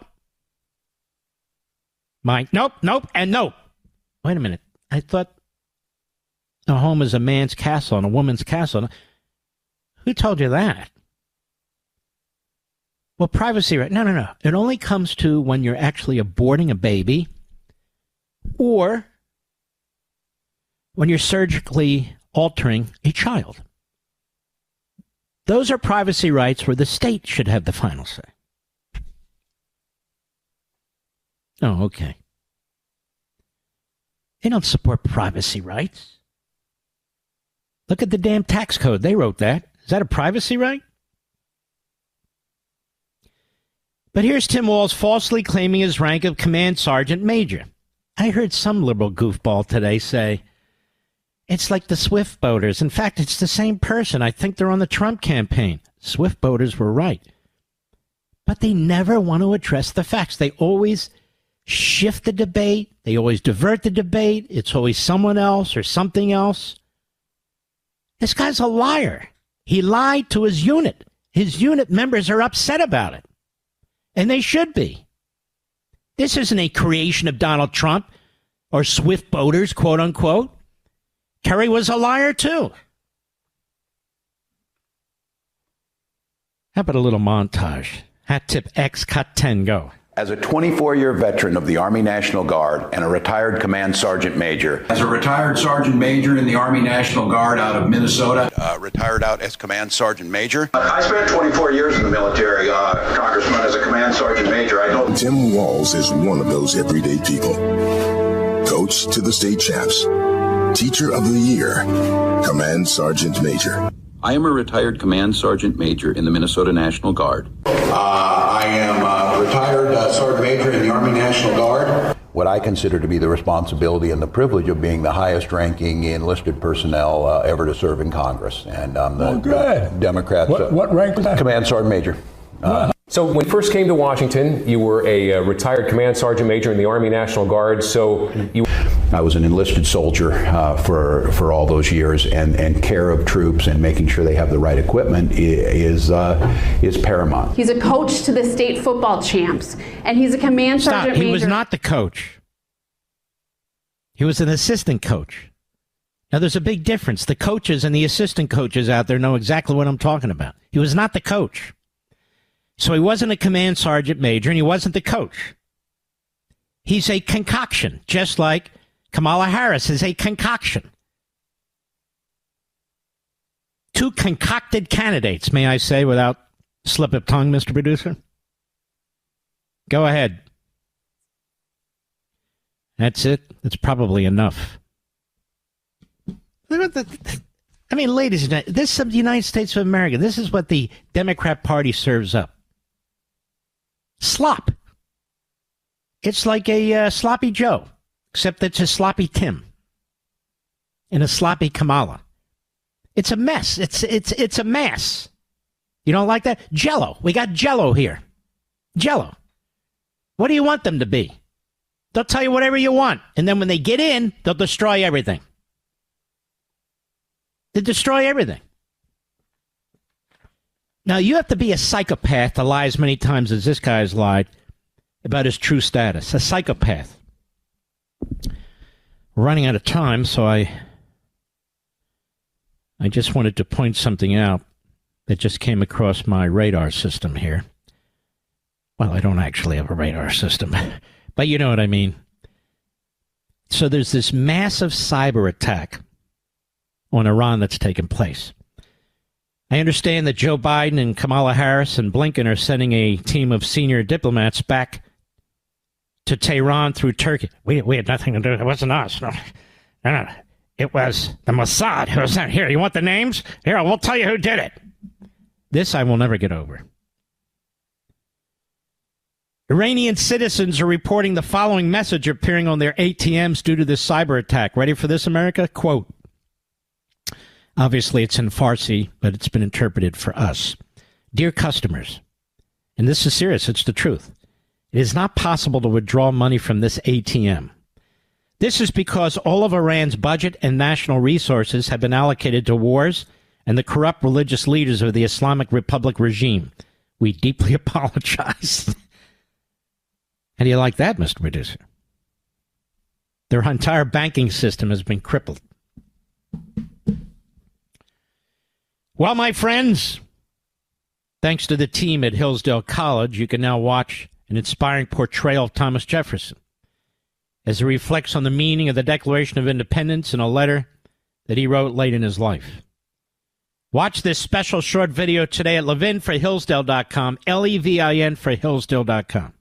Speaker 1: Nope, and nope. Wait a minute. I thought a home is a man's castle and a woman's castle. Who told you that? Well, privacy right? No. It only comes to when you're actually aborting a baby or when you're surgically altering a child. Those are privacy rights where the state should have the final say. Oh, okay. They don't support privacy rights. Look at the damn tax code. They wrote that. Is that a privacy right? But here's Tim Walz falsely claiming his rank of command sergeant major. I heard some liberal goofball today say, it's like the Swift boaters. In fact, it's the same person. I think they're on the Trump campaign. Swift boaters were right. But they never want to address the facts. They always shift the debate. They always divert the debate. It's always someone else or something else. This guy's a liar. He lied to his unit. His unit members are upset about it. And they should be. This isn't a creation of Donald Trump or Swift boaters, quote unquote. Kerry was a liar too. How about a little montage? Hat tip X, cut 10, go.
Speaker 11: As a 24-year veteran of the Army National Guard and a retired command sergeant major. As a retired sergeant major in the Army National Guard out of Minnesota. Retired out as command sergeant major. I spent 24 years in the military, Congressman, as a command sergeant major.
Speaker 12: Tim Walz is one of those everyday people. Coach to the state champs. Teacher of the year. Command sergeant major.
Speaker 11: I am a retired command sergeant major in the Minnesota National Guard. I am a retired sergeant major in the Army National Guard. What I consider to be the responsibility and the privilege of being the highest ranking enlisted personnel ever to serve in Congress. And I'm the Democrat.
Speaker 13: What rank was that?
Speaker 11: Command sergeant major.
Speaker 13: So when you first came to Washington, you were a retired command sergeant major in the Army National Guard. So
Speaker 11: I was an enlisted soldier for all those years, and care of troops and making sure they have the right equipment is paramount.
Speaker 14: He's a coach to the state football champs, and he's a command sergeant major.
Speaker 1: He was not the coach. He was an assistant coach. Now, there's a big difference. The coaches and the assistant coaches out there know exactly what I'm talking about. He was not the coach. So he wasn't a command sergeant major, and he wasn't the coach. He's a concoction, just like Kamala Harris is a concoction. Two concocted candidates, may I say, without slip of tongue, Mr. Producer? Go ahead. That's it. That's probably enough. I mean, ladies and gentlemen, this is the United States of America. This is what the Democrat Party serves up. Slop. It's like a sloppy Joe, except it's a sloppy Tim and a sloppy Kamala. It's a mess. It's a mess. You don't like that? Jell-O. We got Jell-O here. Jell-O. What do you want them to be? They'll tell you whatever you want. And then when they get in, they'll destroy everything. They destroy everything. Now, you have to be a psychopath to lie as many times as this guy has lied about his true status. A psychopath. We're running out of time, so I just wanted to point something out that just came across my radar system here. Well, I don't actually have a radar system, but you know what I mean. So there's this massive cyber attack on Iran that's taken place. I understand that Joe Biden and Kamala Harris and Blinken are sending a team of senior diplomats back to Tehran through Turkey. We had nothing to do. It wasn't us. No. It was the Mossad who was out here. You want the names? Here, we'll tell you who did it. This I will never get over. Iranian citizens are reporting the following message appearing on their ATMs due to this cyber attack. Ready for this, America? Quote. Obviously, it's in Farsi, but it's been interpreted for us. Dear customers, and this is serious, it's the truth. It is not possible to withdraw money from this ATM. This is because all of Iran's budget and national resources have been allocated to wars and the corrupt religious leaders of the Islamic Republic regime. We deeply apologize. How do you like that, Mr. Producer? Their entire banking system has been crippled. Well, my friends, thanks to the team at Hillsdale College, you can now watch an inspiring portrayal of Thomas Jefferson as he reflects on the meaning of the Declaration of Independence in a letter that he wrote late in his life. Watch this special short video today at levinforhillsdale.com, Levin for Hillsdale.com.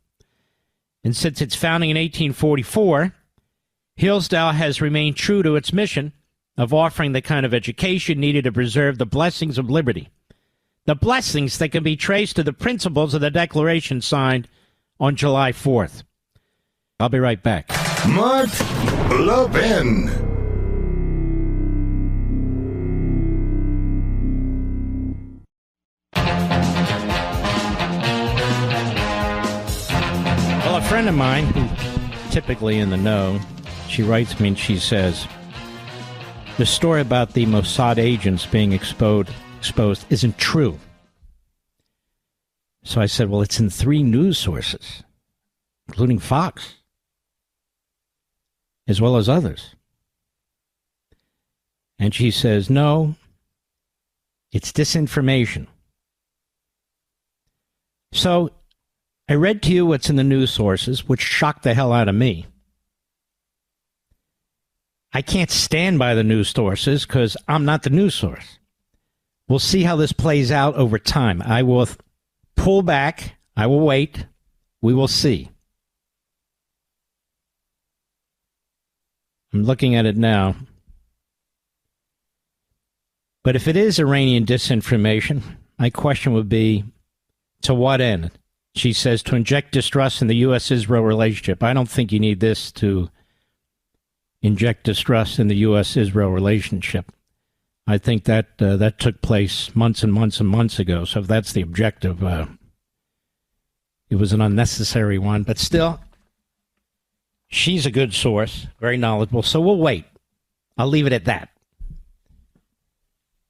Speaker 1: And since its founding in 1844, Hillsdale has remained true to its mission of offering the kind of education needed to preserve the blessings of liberty, the blessings that can be traced to the principles of the Declaration signed on July 4th. I'll be right back.
Speaker 2: Mark Levin.
Speaker 1: Well, a friend of mine, who's typically in the know, she writes me and she says, the story about the Mossad agents being exposed isn't true. So I said, well, it's in 3 news sources, including Fox, as well as others. And she says, no, it's disinformation. So I read to you what's in the news sources, which shocked the hell out of me. I can't stand by the news sources because I'm not the news source. We'll see how this plays out over time. I will pull back. I will wait. We will see. I'm looking at it now. But if it is Iranian disinformation, my question would be, to what end? She says, to inject distrust in the U.S.-Israel relationship. I don't think you need this to inject distrust in the U.S.-Israel relationship. I think that that took place months and months and months ago. So if that's the objective, it was an unnecessary one. But still, she's a good source, very knowledgeable. So we'll wait. I'll leave it at that.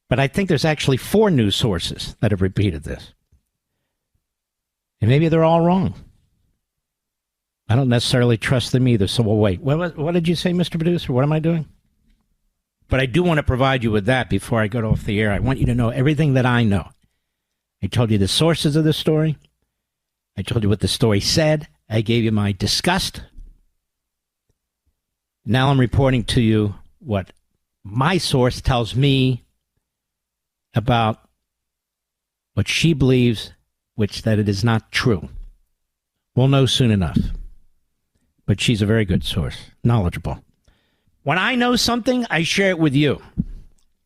Speaker 1: But I think there's actually 4 news sources that have repeated this. And maybe they're all wrong. I don't necessarily trust them either, so we'll wait. What did you say, Mr. Producer? What am I doing? But I do want to provide you with that before I go off the air. I want you to know everything that I know. I told you the sources of the story. I told you what the story said. I gave you my disgust. Now I'm reporting to you what my source tells me about what she believes, which that it is not true. We'll know soon enough. But she's a very good source, knowledgeable. When I know something, I share it with you.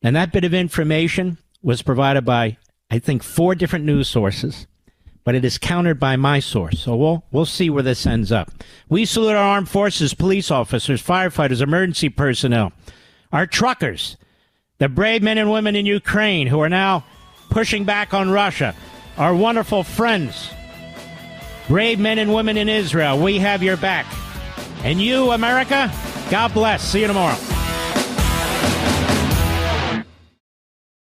Speaker 1: And that bit of information was provided by, I think, 4 different news sources, but it is countered by my source. So we'll see where this ends up. We salute our armed forces, police officers, firefighters, emergency personnel, our truckers, the brave men and women in Ukraine who are now pushing back on Russia, our wonderful friends, brave men and women in Israel. We have your back. And you, America, God bless. See you tomorrow.